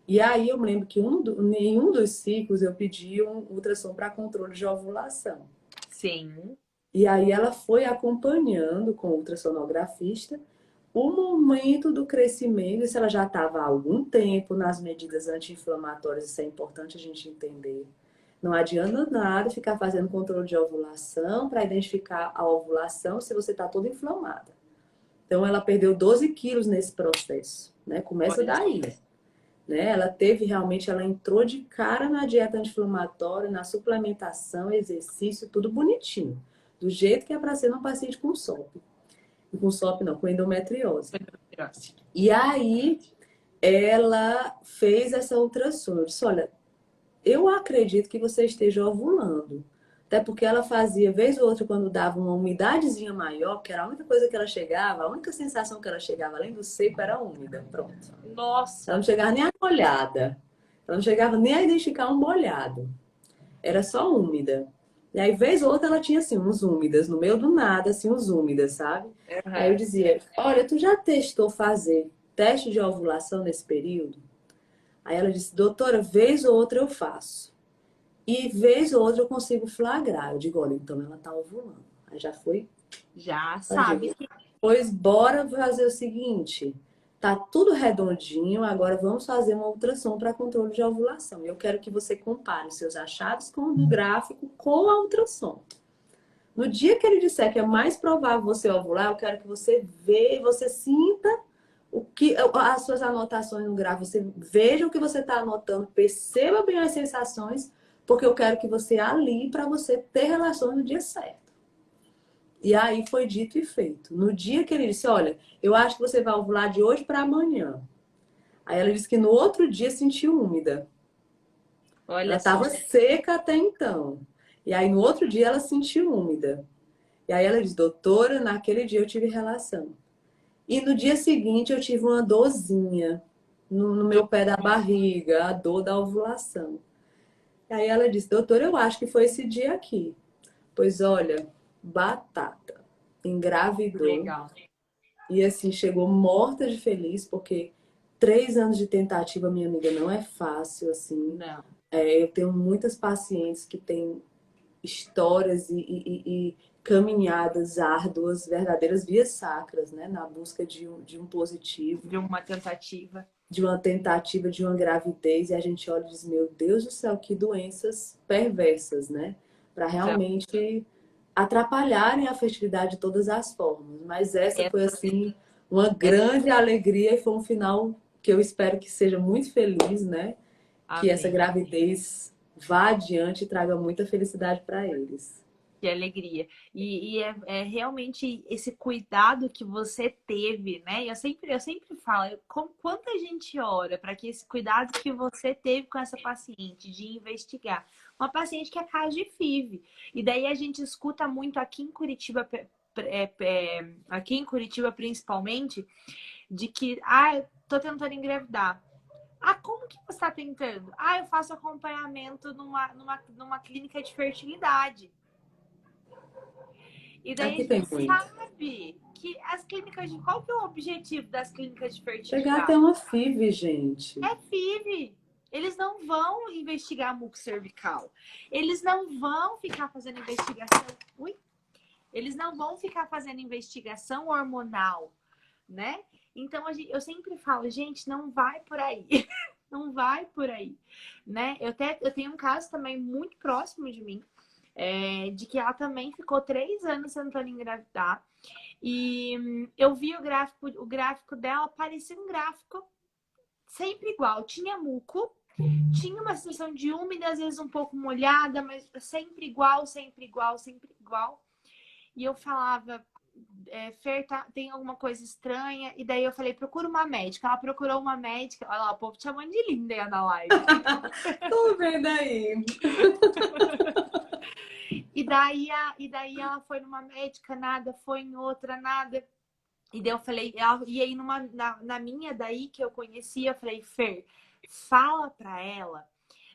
E aí eu me lembro que em um dos ciclos eu pedi um ultrassom para controle de ovulação. Sim. E aí ela foi acompanhando com o ultrassonografista o momento do crescimento, se ela já estava há algum tempo nas medidas anti-inflamatórias, isso é importante a gente entender. Não adianta nada ficar fazendo controle de ovulação para identificar a ovulação se você está toda inflamada. Então ela perdeu 12 quilos nesse processo, né? Começa daí. Né? Ela entrou de cara na dieta anti-inflamatória, na suplementação, exercício, tudo bonitinho. Do jeito que é para ser uma paciente com SOP. Com SOP não, com endometriose. E aí, ela fez essa ultrassom. Eu disse, olha, eu acredito que você esteja ovulando. Até porque ela fazia, vez ou outra, quando dava uma umidadezinha maior, que era a única coisa que ela chegava, a única sensação que ela chegava, além do seco, era úmida. Pronto. Nossa! Ela não chegava nem a molhada. Ela não chegava nem a identificar um molhado. Era só úmida. E aí, vez ou outra, ela tinha, assim, uns úmidas. No meio do nada, assim, uns úmidas, sabe? Aí eu dizia, olha, tu já testou fazer teste de ovulação nesse período? Aí ela disse, doutora, vez ou outra eu faço. E vez ou outra eu consigo flagrar. Eu digo, olha, então ela tá ovulando. Aí já foi. Já sabe. Pois bora fazer o seguinte. Tá tudo redondinho, agora vamos fazer uma ultrassom para controle de ovulação. Eu quero que você compare os seus achados com o do gráfico com a ultrassom. No dia que ele disser que é mais provável você ovular, eu quero que você veja, você sinta as suas anotações no gráfico, você veja o que você está anotando, perceba bem as sensações, porque eu quero que você alie para você ter relações no dia certo. E aí foi dito e feito. No dia que ele disse, olha, eu acho que você vai ovular de hoje para amanhã. Aí ela disse que no outro dia sentiu úmida. Olha, ela estava seca até então. E aí no outro dia ela sentiu úmida. E aí ela disse, doutora, naquele dia eu tive relação. E no dia seguinte eu tive uma dorzinha no meu pé da barriga, a dor da ovulação. E aí ela disse, doutora, eu acho que foi esse dia aqui. Pois olha, batata. Engravidou. Legal. E assim, chegou morta de feliz, porque 3 anos de tentativa, minha amiga, não é fácil, assim. Não. Eu tenho muitas pacientes que têm histórias e caminhadas árduas, verdadeiras vias sacras, né? Na busca de um positivo. De uma tentativa. De uma tentativa de uma gravidez. E a gente olha e diz, meu Deus do céu, que doenças perversas, né? Para realmente atrapalharem a fertilidade de todas as formas. Mas essa foi, assim, uma grande alegria e foi um final que eu espero que seja muito feliz, né? Amém. Que essa gravidez vá adiante e traga muita felicidade para eles. Que alegria. E é realmente esse cuidado que você teve, né? Eu sempre falo, quanta gente ora para que esse cuidado que você teve com essa paciente de investigar. Uma paciente que é caso de FIV. E daí a gente escuta muito aqui em Curitiba, principalmente, de que, eu tô tentando engravidar. Como que você está tentando? Eu faço acompanhamento numa clínica de fertilidade. E daí Aqui a tem gente muito. sabe que as clínicas de... Qual que é o objetivo das clínicas de Pegar até fertilidade? uma FIV, gente. É FIV. Eles não vão investigar muco cervical. Eles não vão ficar fazendo investigação... Ui! Eles não vão ficar fazendo investigação hormonal, né? Então, eu sempre falo, gente, não vai por aí. Não vai por aí, né? Eu tenho um caso também muito próximo de mim, de que ela também ficou 3 anos tentando engravidar. E eu vi o gráfico dela, parecia um gráfico sempre igual. Tinha muco, tinha uma sensação de úmida, às vezes um pouco molhada, mas sempre igual, sempre igual, sempre igual. E eu falava, Fer, tem alguma coisa estranha? E daí eu falei, procura uma médica. Ela procurou uma médica. Olha lá, o povo te chamando de linda aí na live. Tô vendo aí. E daí ela foi numa médica, nada, foi em outra, nada. E daí eu falei, e aí na minha daí que eu conhecia, eu falei, Fer, fala pra ela,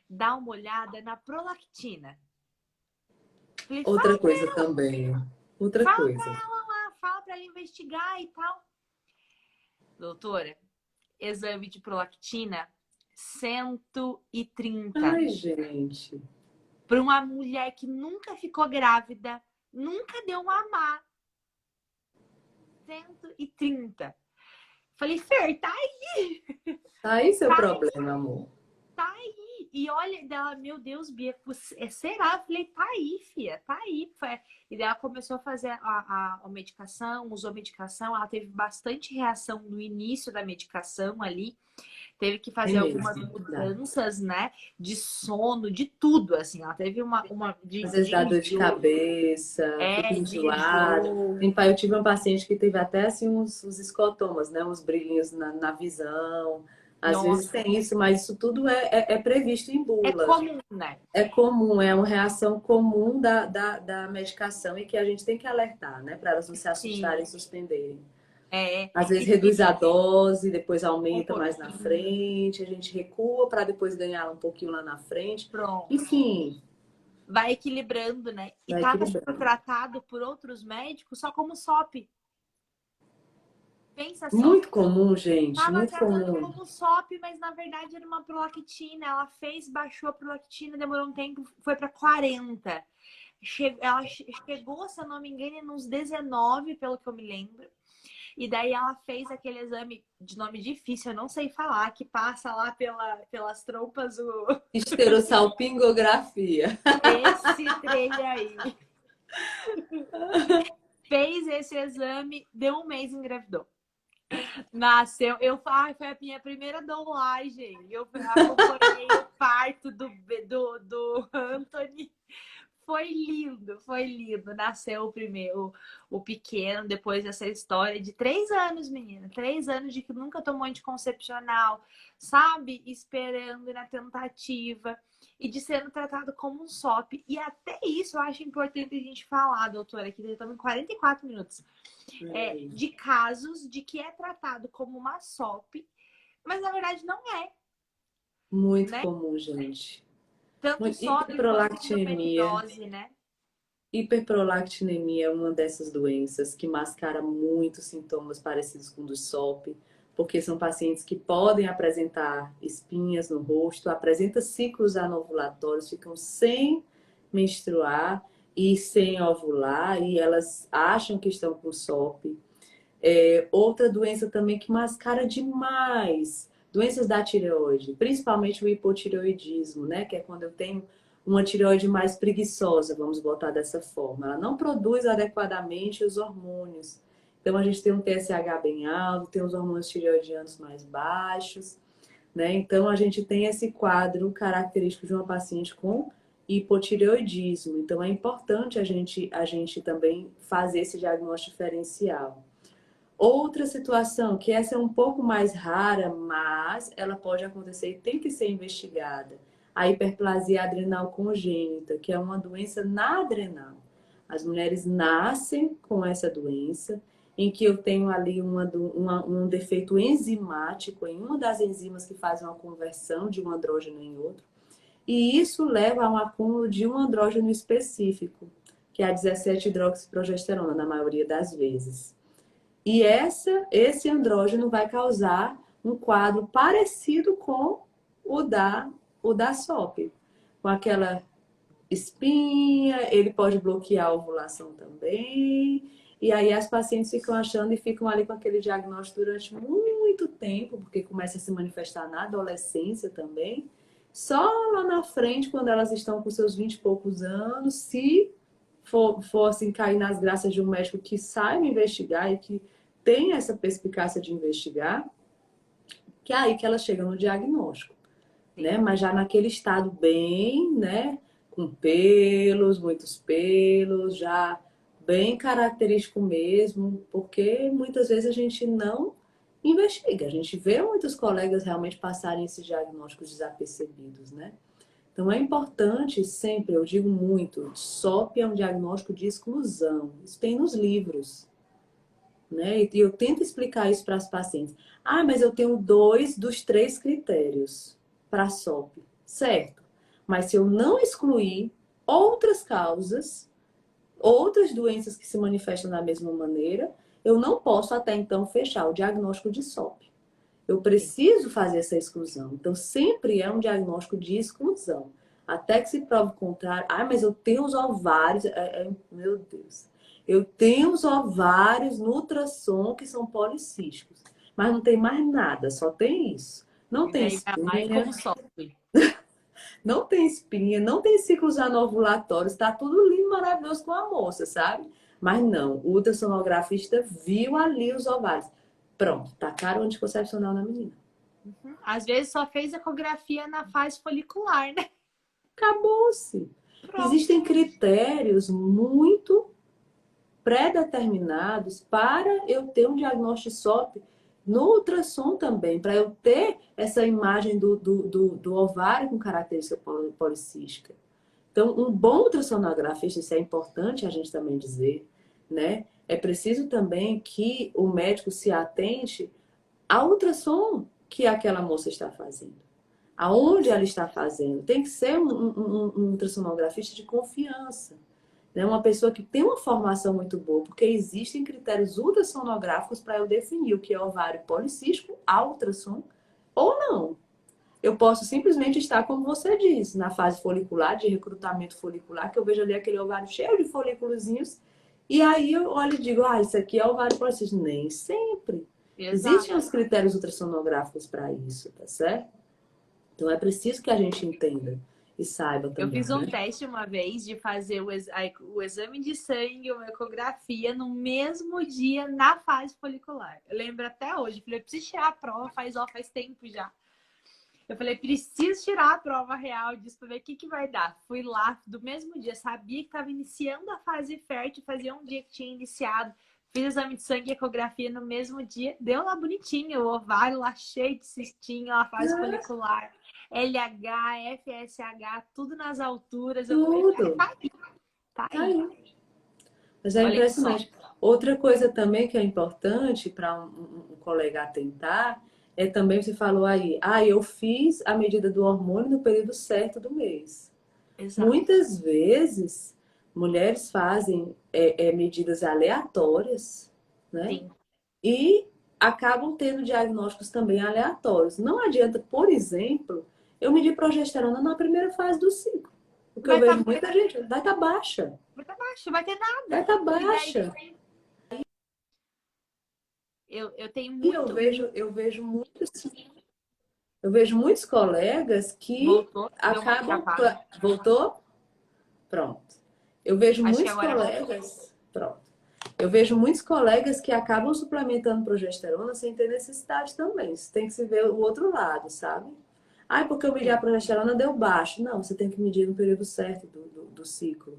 dá uma olhada na prolactina. Falei, Outra coisa também. Outra fala pra coisa. ela lá, fala pra ela investigar e tal. Doutora, exame de prolactina, 130. Ai, gente. Para uma mulher que nunca ficou grávida, nunca deu mamar. 130. Falei, Fer, tá aí. Tá aí seu Tá problema, amor. Tá aí. E olha dela, meu Deus, Bia, será? Eu falei, tá aí, filha, tá aí. E daí ela começou a fazer a medicação, usou medicação, ela teve bastante reação no início da medicação ali. Teve que É fazer algumas mesmo. Dá. mudanças, né? De sono, de tudo, assim. Ela teve uma Às vezes dá dor de enjoo, cabeça, fica de enjoado. enjoo. Eu tive uma paciente que teve até assim uns escotomas, né? Uns brilhinhos na visão. Às vezes Nossa, tem isso, mas isso tudo é previsto em é bula. comum, né? É comum, é uma reação comum da medicação e que a gente tem que alertar, né? Para elas não se assustarem Sim. e suspenderem. É, Às vezes e reduz a dose, depois um aumenta mais na pouquinho. frente, a gente recua para depois ganhar um pouquinho lá na frente. Pronto. Enfim, Vai equilibrando, né? E vai estava sendo equilibrando. tratado por outros médicos só como SOP. Pensa só. Muito comum, gente, Tava muito tratando comum. como SOP, mas na verdade era uma prolactina. Ela fez, baixou a prolactina, demorou um tempo, foi para 40. Ela chegou, se eu não me engano, nos 19, pelo que eu me lembro. E daí ela fez aquele exame de nome difícil, eu não sei falar, que passa lá pelas trompas Esterossalpingografia. esse trem aí. Fez esse exame, deu um mês e engravidou. Nasceu, foi a minha primeira doulagem. Eu acompanhei o parto do Anthony. Foi lindo, foi lindo. Nasceu o primeiro, o pequeno, depois dessa história de 3 anos, menina. 3 anos de que nunca tomou anticoncepcional, sabe? Esperando na tentativa e de sendo tratado como um SOP. E até isso eu acho importante a gente falar, doutora, que estamos em 44 minutos. De casos de que é tratado como uma SOP, mas na verdade não é, Muito né? comum, gente. Tanto SOP quanto Hiperprolactinemia. endometriose, né? Hiperprolactinemia é uma dessas doenças que mascara muitos sintomas parecidos com o do SOP, porque são pacientes que podem apresentar espinhas no rosto, apresentam ciclos anovulatórios, ficam sem menstruar e sem ovular, e elas acham que estão com SOP. Outra doença também que mascara demais, doenças da tireoide, principalmente o hipotireoidismo, né? Que é quando eu tenho uma tireoide mais preguiçosa, vamos botar dessa forma. Ela não produz adequadamente os hormônios. Então a gente tem um TSH bem alto, tem os hormônios tireoidianos mais baixos, né? Então a gente tem esse quadro característico de uma paciente com hipotireoidismo. Então, é importante a gente também fazer esse diagnóstico diferencial. Outra situação, que essa é um pouco mais rara, mas ela pode acontecer e tem que ser investigada. A hiperplasia adrenal congênita, que é uma doença na adrenal. As mulheres nascem com essa doença, em que eu tenho ali um defeito enzimático em uma das enzimas que faz uma conversão de um andrógeno em outro. E isso leva a um acúmulo de um andrógeno específico, que é a 17-hidroxiprogesterona, na maioria das vezes. E esse andrógeno vai causar um quadro parecido com o da SOP. Com aquela espinha, ele pode bloquear a ovulação também. E aí as pacientes ficam achando e ficam ali com aquele diagnóstico durante muito tempo, porque começa a se manifestar na adolescência também. Só lá na frente, quando elas estão com seus 20 e poucos anos, se for assim, cair nas graças de um médico que saiba investigar e que tem essa perspicácia de investigar, que é aí que elas chegam no diagnóstico, né? Mas já naquele estado bem, né? Com pelos, muitos pelos, já bem característico mesmo, porque muitas vezes a gente não investiga. A gente vê muitos colegas realmente passarem esses diagnósticos desapercebidos, né? Então é importante sempre, eu digo muito, SOP é um diagnóstico de exclusão. Isso tem nos livros, né? E eu tento explicar isso para as pacientes. Ah, mas eu tenho 2 dos 3 critérios para SOP. Certo. Mas se eu não excluir outras causas, outras doenças que se manifestam da mesma maneira, eu não posso até então fechar o diagnóstico de SOP. Eu preciso fazer essa exclusão. Então, sempre é um diagnóstico de exclusão. Até que se prove o contrário. Ah, mas eu tenho os ovários. Meu Deus. Eu tenho os ovários no ultrassom que são policísticos. Mas não tem mais nada, só tem isso. Não tem espinha, como sofre. não tem espinha, não tem ciclos anovulatórios. Está tudo lindo, maravilhoso com a moça, sabe? Mas não, o ultrassonografista viu ali os ovários. Pronto, tacaram o anticoncepcional na menina. Às vezes só fez ecografia na fase folicular, né? Acabou-se. Existem critérios muito pré-determinados para eu ter um diagnóstico de SOP no ultrassom também, para eu ter essa imagem do ovário com característica policística. Então, um bom ultrassonografista, isso é importante a gente também dizer, né? É preciso também que o médico se atente ao ultrassom que aquela moça está fazendo. Aonde ela está fazendo. Tem que ser um ultrassonografista de confiança. Né? Uma pessoa que tem uma formação muito boa, porque existem critérios ultrassonográficos para eu definir o que é ovário policístico, a ultrassom, ou não. Eu posso simplesmente estar, como você disse, na fase folicular, de recrutamento folicular, que eu vejo ali aquele ovário cheio de folículozinhos, e aí eu olho e digo, isso aqui é ovário policístico. Nem sempre. Exato. Existem os critérios ultrassonográficos para isso, tá certo? Então é preciso que a gente entenda e saiba também. Eu fiz um teste uma vez de fazer o exame de sangue, uma ecografia, no mesmo dia na fase folicular. Eu lembro até hoje. Eu falei, eu preciso tirar a prova, faz tempo já. Eu falei, preciso tirar a prova real disso para ver o que vai dar. Fui lá do mesmo dia, sabia que estava iniciando a fase fértil, fazia um dia que tinha iniciado. Fiz exame de sangue e ecografia no mesmo dia. Deu lá bonitinho, o ovário lá cheio de cistinho, a fase folicular. LH, FSH, tudo nas alturas. Tudo. Eu falei, tá aí. Mas é Olha impressionante. Outra coisa também que é importante para um colega atentar é também, você falou aí, eu fiz a medida do hormônio no período certo do mês. Exato. Muitas vezes, mulheres fazem medidas aleatórias, né? Sim. E acabam tendo diagnósticos também aleatórios. Não adianta, por exemplo, eu medir progesterona na primeira fase do ciclo. Porque eu vejo muita gente, vai estar baixa. Vai estar baixa, vai ter nada. Vai estar baixa. Eu tenho E muito... eu vejo muitos colegas que Voltou? acabam... Voltou? Pronto. Eu vejo Acho muitos colegas... Pronto. Eu vejo muitos colegas que acabam suplementando progesterona sem ter necessidade também. Isso tem que se ver o outro lado, sabe? Ah, porque eu medi a progesterona deu baixo. Não, você tem que medir no período certo do ciclo.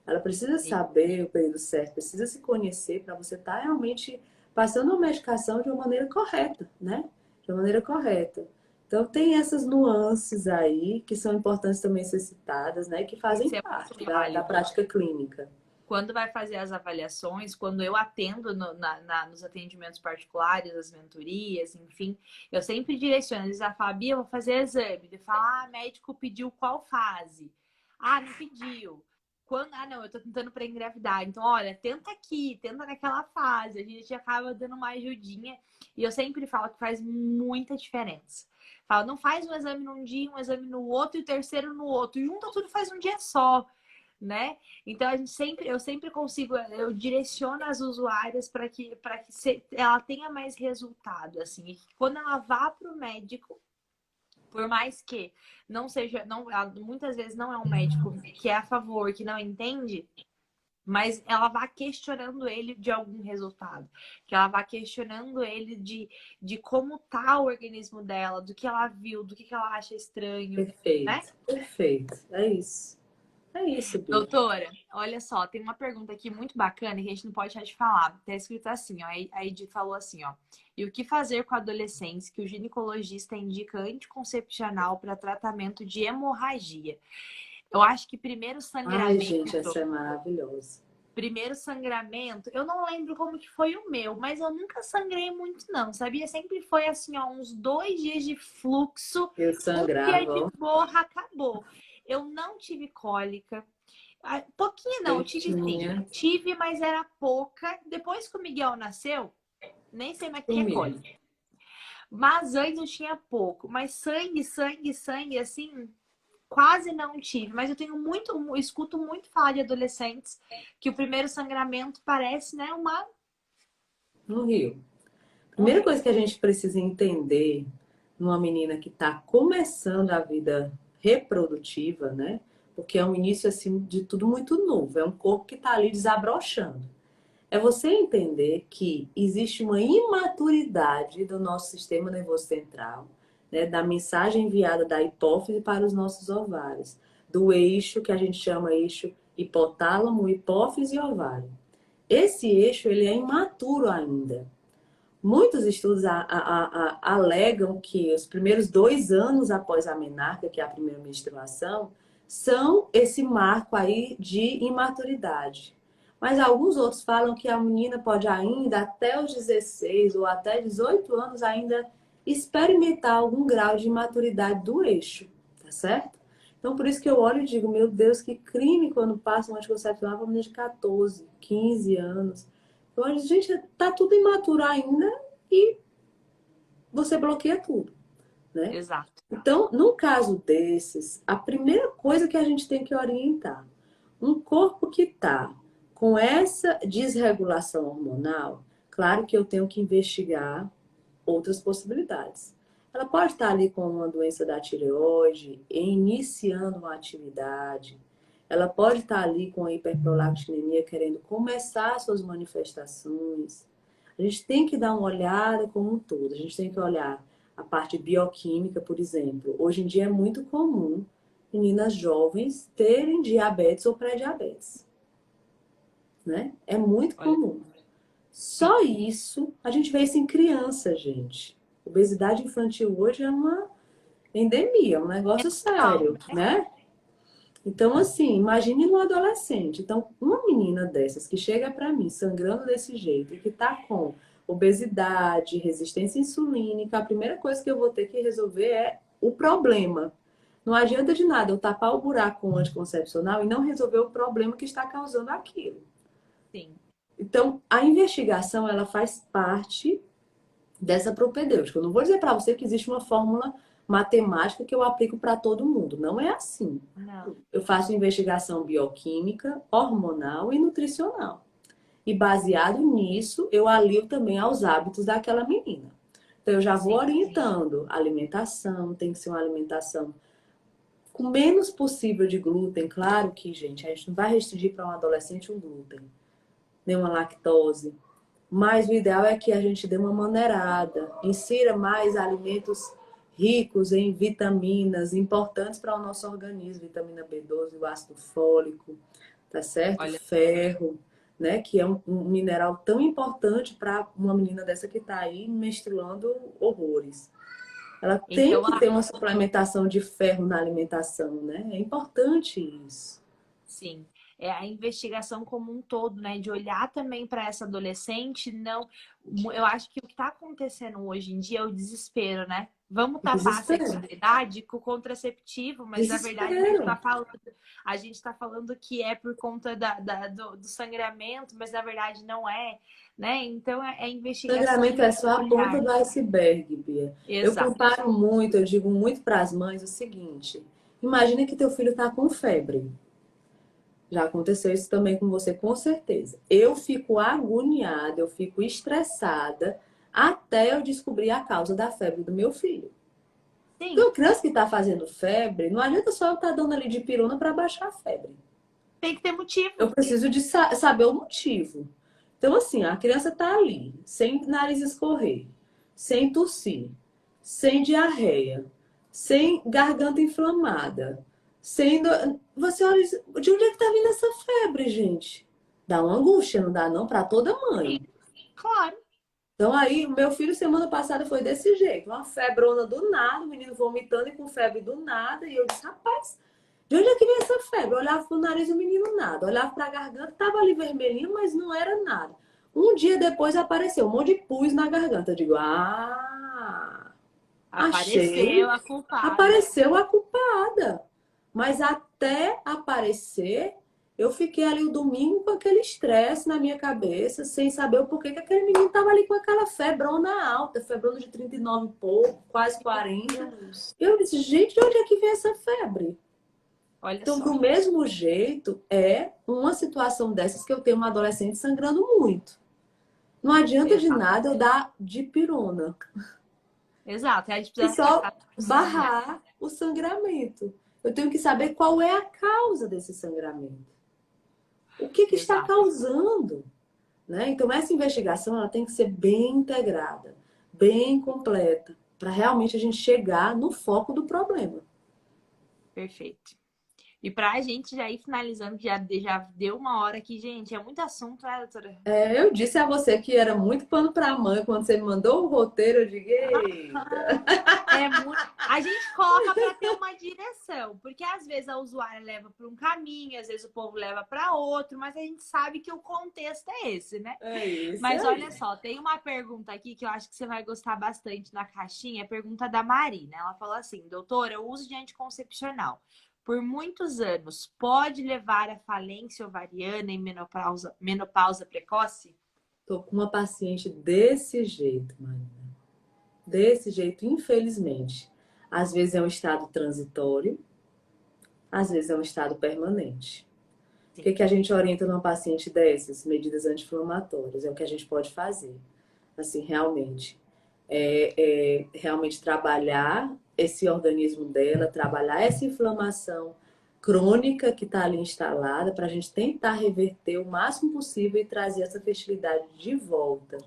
Ela precisa saber o período certo, precisa se conhecer para você estar realmente passando a medicação de uma maneira correta, né? De uma maneira correta. Então, tem essas nuances aí que são importantes também ser citadas, né? Que fazem Isso é parte muito da válido. prática clínica. Quando vai fazer as avaliações, quando eu atendo nos atendimentos particulares, as mentorias, enfim, eu sempre direciono. Eles a Fabi, eu vou fazer exame. Ele fala, médico pediu qual fase? Ah, não pediu. Quando, não, eu tô tentando para engravidar. Então, olha, tenta aqui, tenta naquela fase. A gente acaba dando uma ajudinha. E eu sempre falo que faz muita diferença. Falo, não faz um exame num dia, um exame no outro e o terceiro no outro. Junta tudo e faz um dia só, né? Então eu sempre consigo, eu direciono as usuárias para que ela tenha mais resultado, assim, e que quando ela vá para o médico, por mais que não seja, não, muitas vezes não é um médico que é a favor, que não entende, mas ela vá questionando ele de algum resultado, que ela vá questionando ele de como tá o organismo dela, do que ela viu, do que ela acha estranho, né? Perfeito, perfeito. É isso. É isso, Bia. Doutora, olha só, tem uma pergunta aqui muito bacana que a gente não pode deixar de falar. Tá escrito assim, ó, a Edi falou assim, ó. E o que fazer com adolescentes que o ginecologista indica anticoncepcional para tratamento de hemorragia? Eu acho que Ai, gente, essa é maravilhosa. primeiro sangramento, eu não lembro como que foi o meu, mas eu nunca sangrei muito não, sabia? Sempre foi assim, ó, uns 2 dias de fluxo, Eu um dia sangrava, de ó. borra, acabou. Eu não tive cólica. Pouquinho não, eu tive sim. Quietinha, Tive, mas era pouca. Depois que o Miguel nasceu, nem sei mais o que é sumiu. cólica. Mas antes eu tinha pouco. Mas sangue, assim, quase não tive. Mas eu tenho muito, eu escuto muito falar de adolescentes que o primeiro sangramento parece, né, No Rio. um Primeira rio. coisa que a gente precisa entender numa menina que está começando a vida reprodutiva, né? Porque é um início, assim, de tudo muito novo. É um corpo que está ali desabrochando. É você entender que existe uma imaturidade do nosso sistema nervoso central, né? Da mensagem enviada da hipófise para os nossos ovários. Do eixo, que a gente chama eixo hipotálamo, hipófise e ovário. Esse eixo, ele é imaturo ainda. Muitos estudos alegam que os primeiros 2 anos após a menarca, que é a primeira menstruação, são esse marco aí de imaturidade. Mas alguns outros falam que a menina pode ainda, até os 16 ou até 18 anos, ainda experimentar algum grau de imaturidade do eixo, tá certo? Então, por isso que eu olho e digo, meu Deus, que crime quando passa um anticoncepcional para uma menina de 14, 15 anos. Eu olho, gente, tá tudo imaturo ainda e você bloqueia tudo, né? Exato. Então, num caso desses, a primeira coisa que a gente tem que orientar, um corpo que está com essa desregulação hormonal, claro que eu tenho que investigar outras possibilidades. Ela pode estar ali com uma doença da tireoide, iniciando uma atividade. Ela pode estar ali com a hiperprolactinemia, querendo começar suas manifestações. A gente tem que dar uma olhada como um todo. A gente tem que olhar a parte bioquímica, por exemplo. Hoje em dia é muito comum meninas jovens terem diabetes ou pré-diabetes, né? É muito Olha, comum. sim. Só isso, a gente vê isso em criança, gente. Obesidade infantil hoje é uma endemia, um negócio Não, sério, né? Então, assim, imagine no adolescente. Então, uma menina dessas que chega para mim sangrando desse jeito e que tá com obesidade, resistência insulínica, a primeira coisa que eu vou ter que resolver é o problema. Não adianta de nada eu tapar o buraco com o anticoncepcional e não resolver o problema que está causando aquilo. sim. Então, a investigação, ela faz parte dessa propedêutica. Eu não vou dizer para você que existe uma fórmula matemática que eu aplico para todo mundo. Não é assim. Não. Eu faço investigação bioquímica, hormonal e nutricional. E baseado nisso, eu alio também aos hábitos daquela menina. Então, eu já vou Sim. orientando a alimentação, tem que ser uma alimentação com menos possível de glúten. Claro que, gente, a gente não vai restringir para um adolescente um glúten, nem uma lactose. Mas o ideal é que a gente dê uma maneirada, insira mais alimentos ricos em vitaminas importantes para o nosso organismo, vitamina B12, o ácido fólico, tá certo? Olha, Ferro, né? Que é um mineral tão importante para uma menina dessa que está aí menstruando horrores. Ela tem então, que ter uma suplementação de ferro na alimentação, né? É importante isso. sim, é a investigação como um todo, né? De olhar também para essa adolescente, não. Eu acho que o que está acontecendo hoje em dia é o desespero, né? Vamos tapar a Desespero. sexualidade com o contraceptivo, mas na verdade Desespero. a gente tá falando que é por conta do sangramento, mas na verdade não é, né? Então é investigação Sangramento e é só a ponta olhar. do iceberg, Bia. Eu Exato. comparo muito, eu digo muito para as mães o seguinte: imagina que teu filho está com febre. Já aconteceu isso também com você, com certeza. Eu fico agoniada, eu fico estressada até eu descobrir a causa da febre do meu filho. Porque Sim, uma criança que está fazendo febre, não adianta só eu estar dando ali de pirona para baixar a febre. tem que ter motivo. Eu preciso de saber o motivo. Então, assim, a criança está ali, sem nariz escorrer, sem tossir, sem diarreia, sem garganta inflamada, sem. Você olha, de onde é que está vindo essa febre, gente? Dá uma angústia, não dá não? Para toda Sim, mãe. claro. Então, aí, o meu filho, semana passada, foi desse jeito. Uma febrona do nada, o menino vomitando e com febre do nada. E eu disse, rapaz, de onde é que vem essa febre? Eu olhava pro nariz do menino, nada. Eu olhava pra garganta, tava ali vermelhinho, mas não era nada. Um dia depois apareceu um monte de pus na garganta. Eu digo, achei. Apareceu a culpada. Apareceu a culpada. Mas até aparecer, eu fiquei ali o domingo com aquele estresse na minha cabeça, sem saber o porquê que aquele menino tava ali com aquela febrona alta, febrona de 39 e pouco, quase 40. Deus. Eu disse, gente, de onde é que vem essa febre? Olha Então, só. do mesmo jeito, é uma situação dessas que eu tenho uma adolescente sangrando muito. Não adianta de Exato. nada eu dar dipirona. Exato. A gente E precisa só tratar esse momento. barrar o sangramento. Eu tenho que saber qual é a causa desse sangramento. O que está Exato. causando? Né? Então, essa investigação ela tem que ser bem integrada, bem completa, para realmente a gente chegar no foco do problema. Perfeito. E pra gente já ir finalizando, que já deu uma hora aqui, gente, é muito assunto, né, doutora? Eu disse a você que era muito pano para manga quando você me mandou o roteiro, eu digo, eita. É muito. A gente coloca para ter uma direção, porque às vezes a usuária leva para um caminho, às vezes o povo leva para outro, mas a gente sabe que o contexto é esse, né? É isso Mas aí. olha só, tem uma pergunta aqui que eu acho que você vai gostar bastante na caixinha, é a pergunta da Marina. Ela falou assim: doutora, o uso de anticoncepcional por muitos anos pode levar à falência ovariana e menopausa precoce? Tô com uma paciente desse jeito, Marina. Desse jeito, infelizmente. Às vezes é um estado transitório, às vezes é um estado permanente. O Sim, que a gente orienta numa paciente dessas? Medidas anti-inflamatórias, é o que a gente pode fazer. Assim, realmente. Realmente trabalhar esse organismo dela, trabalhar essa inflamação crônica que está ali instalada, para a gente tentar reverter o máximo possível e trazer essa fertilidade de volta.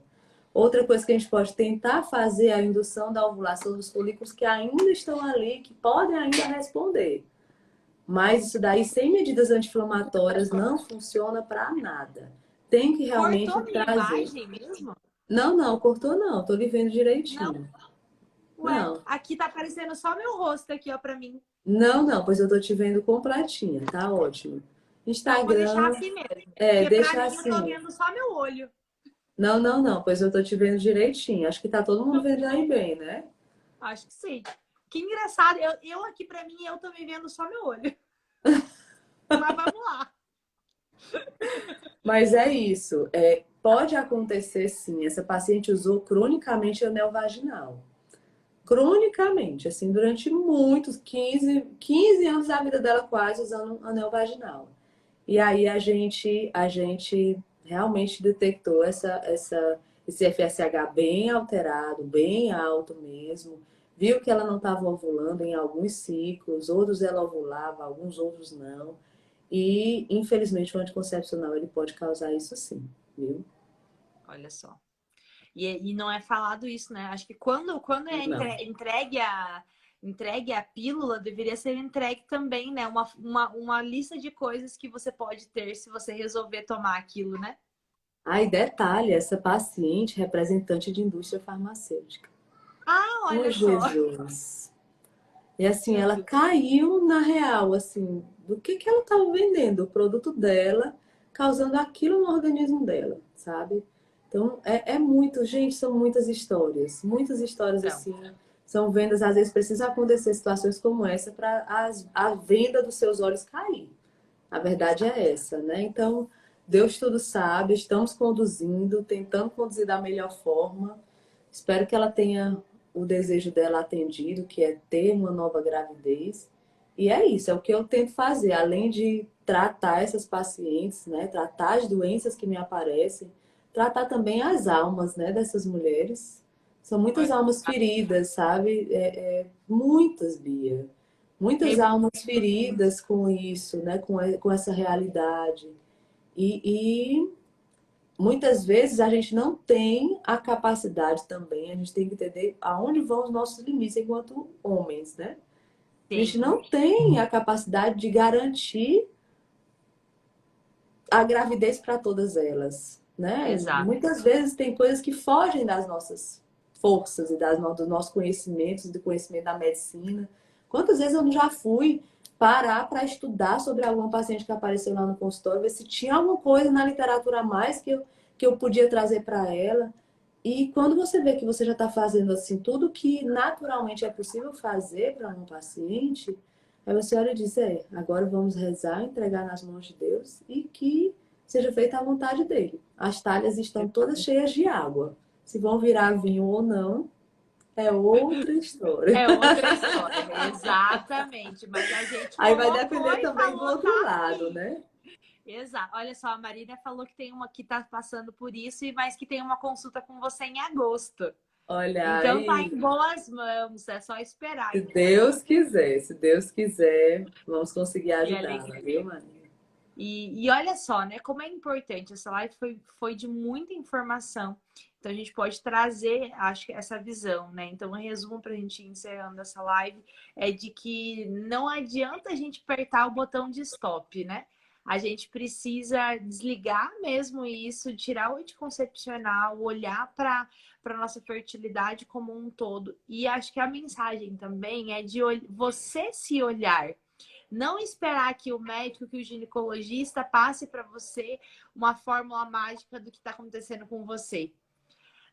Outra coisa que a gente pode tentar fazer é a indução da ovulação dos folículos que ainda estão ali, que podem ainda responder. Mas isso daí, sem medidas anti-inflamatórias, não funciona para nada. Tem que realmente cortou minha trazer. imagem mesmo? Não, não, cortou não. Tô lhe vendo Não. direitinho. Ué, Não, aqui tá aparecendo só meu rosto aqui, ó, pra mim. não, não, pois eu tô te vendo completinha, tá ótimo. Então eu vou deixar Instagram, assim mesmo. Porque pra deixa mim eu tô assim. vendo só meu olho. Não, não, não, pois eu tô te vendo direitinho. Acho que tá todo mundo vendo aí bem, né? Acho que sim. Que engraçado. Eu aqui, pra mim, eu tô me vendo só meu olho. Mas vamos lá. Mas é isso. Pode acontecer sim. Essa paciente usou cronicamente anel vaginal. Cronicamente, assim, durante muitos, 15 anos da vida dela quase usando anel vaginal. E aí a gente realmente detectou esse FSH bem alterado, bem alto mesmo. Viu que ela não estava ovulando em alguns ciclos, outros ela ovulava, alguns outros não. E, infelizmente, o anticoncepcional ele pode causar isso sim, viu? Olha só. E não é falado isso, né? Acho que quando é Não. entregue a pílula, deveria ser entregue também, né? Uma lista de coisas que você pode ter se você resolver tomar aquilo, né? Aí, detalhe, essa paciente representante de indústria farmacêutica. Ah, Oh, olha só. Jesus. E assim, Meu ela Deus. caiu na real, assim, do que ela estava vendendo, o produto dela, causando aquilo no organismo dela, sabe? Então, é muito, gente, são muitas histórias Então, assim, são vendas, às vezes precisa acontecer situações como essa para a venda dos seus olhos cair. A verdade exato. é essa, né? Então, Deus tudo sabe, estamos conduzindo, tentando conduzir da melhor forma. Espero que ela tenha o desejo dela atendido, que é ter uma nova gravidez. E é isso, é o que eu tento fazer, além de tratar essas pacientes, né? Tratar as doenças que me aparecem, tratar também as almas, né, dessas mulheres. São muitas Olha, almas feridas, sabe? Muitas, Bia. Muitas tem almas feridas com isso, né? Com essa realidade. E muitas vezes a gente não tem a capacidade também, a gente tem que entender aonde vão os nossos limites enquanto homens, né? A gente sim, não tem a capacidade de garantir a gravidez para todas elas, né? exato. Muitas vezes tem coisas que fogem das nossas forças e dos nossos conhecimentos, do conhecimento da medicina. Quantas vezes eu não já fui parar para estudar sobre algum paciente que apareceu lá no consultório, ver se tinha alguma coisa na literatura a mais que eu podia trazer para ela. E quando você vê que você já está fazendo assim tudo que naturalmente é possível fazer para um paciente, aí você olha e diz, agora vamos rezar, entregar nas mãos de Deus e que seja feita a vontade dele. As talhas estão todas cheias de água. Se vão virar vinho ou não, é outra história. É outra história, exatamente. Mas a gente Aí vai colocou depender e também do falou, outro tá lado, aqui. né? Exato. Olha só, a Marina falou que tem uma que tá passando por isso, mas que tem uma consulta com você em agosto. Olha Então tá aí, em boas mãos, é só esperar, então. se Deus quiser, vamos conseguir Que ajudá-la, alegria. viu, Maria? E olha só, né, como é importante. Essa live foi de muita informação. Então a gente pode trazer, acho que essa visão, né? Então, um resumo para a gente ir encerrando essa live é de que não adianta a gente apertar o botão de stop, né? A gente precisa desligar mesmo isso, tirar o anticoncepcional, olhar para nossa fertilidade como um todo. E acho que a mensagem também é de você se olhar. Não esperar que o médico, que o ginecologista passe para você uma fórmula mágica do que está acontecendo com você,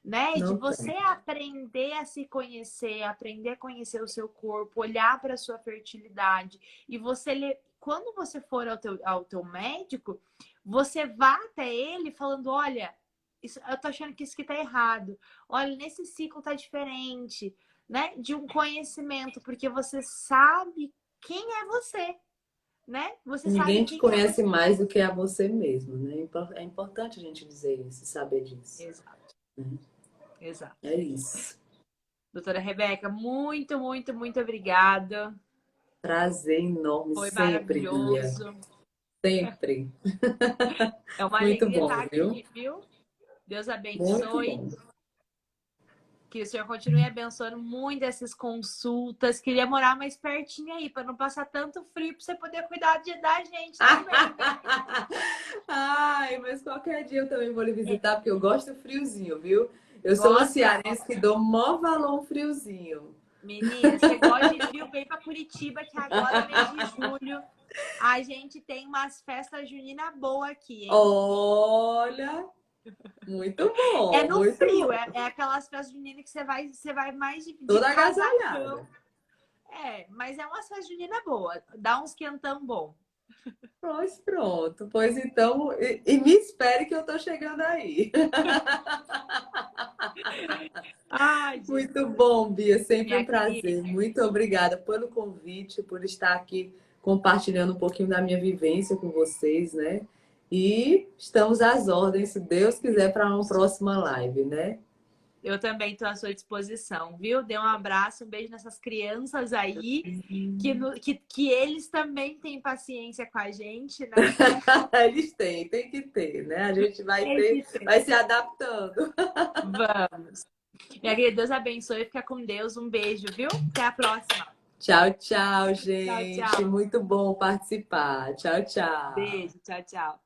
né? De Não você tem. aprender a se conhecer, aprender a conhecer o seu corpo, olhar para a sua fertilidade e você, quando você for ao teu médico, você vá até ele falando, olha, eu tô achando que isso aqui tá errado. Olha, nesse ciclo tá diferente, né? De um conhecimento, porque você sabe quem é você, né? Você sabe Ninguém te quem é conhece você. mais do que a você mesmo, né? É importante a gente dizer isso, saber disso. Exato, Né? exato. É isso. Doutora Rebeca, muito, muito, muito obrigada. Prazer enorme, Foi sempre, Bia. maravilhoso. Sempre. É uma Muito alegria bom, estar viu? aqui, viu? Deus Muito abençoe. bom. Que o Senhor continue abençoando muito essas consultas. Queria morar mais pertinho aí, para não passar tanto frio, para você poder cuidar da gente também, né? Ai, mas qualquer dia eu também vou lhe visitar, porque eu gosto do friozinho, viu? Eu sou uma Gosta? cearense que dou maior valor ao friozinho. Menina, você gosta de frio, vem para Curitiba, que agora, mês de julho, a gente tem umas festas juninas boas aqui, hein? Olha, muito É bom, no muito frio, bom. é aquelas festas juninas que você vai mais de Toda casacão. agasalhada. É, mas é uma festa junina boa, dá uns quentão bom. Pois pronto, pois então, e me espere que eu tô chegando aí. Ai, Muito Jesus, bom, Bia, sempre um minha prazer. querida. Muito obrigada pelo convite, por estar aqui compartilhando um pouquinho da minha vivência com vocês, né? E estamos às ordens, se Deus quiser, para uma próxima live, né? Eu também estou à sua disposição, viu? Dê um abraço, um beijo nessas crianças aí, que eles também têm paciência com a gente, né? Eles têm, tem que ter, né? A gente vai Tem que ter. vai se adaptando. Vamos. Minha querida, Deus abençoe, fica com Deus. Um beijo, viu? Até a próxima. Tchau, tchau, Tchau, gente. tchau. Muito bom participar. Tchau, tchau. Beijo, tchau, tchau.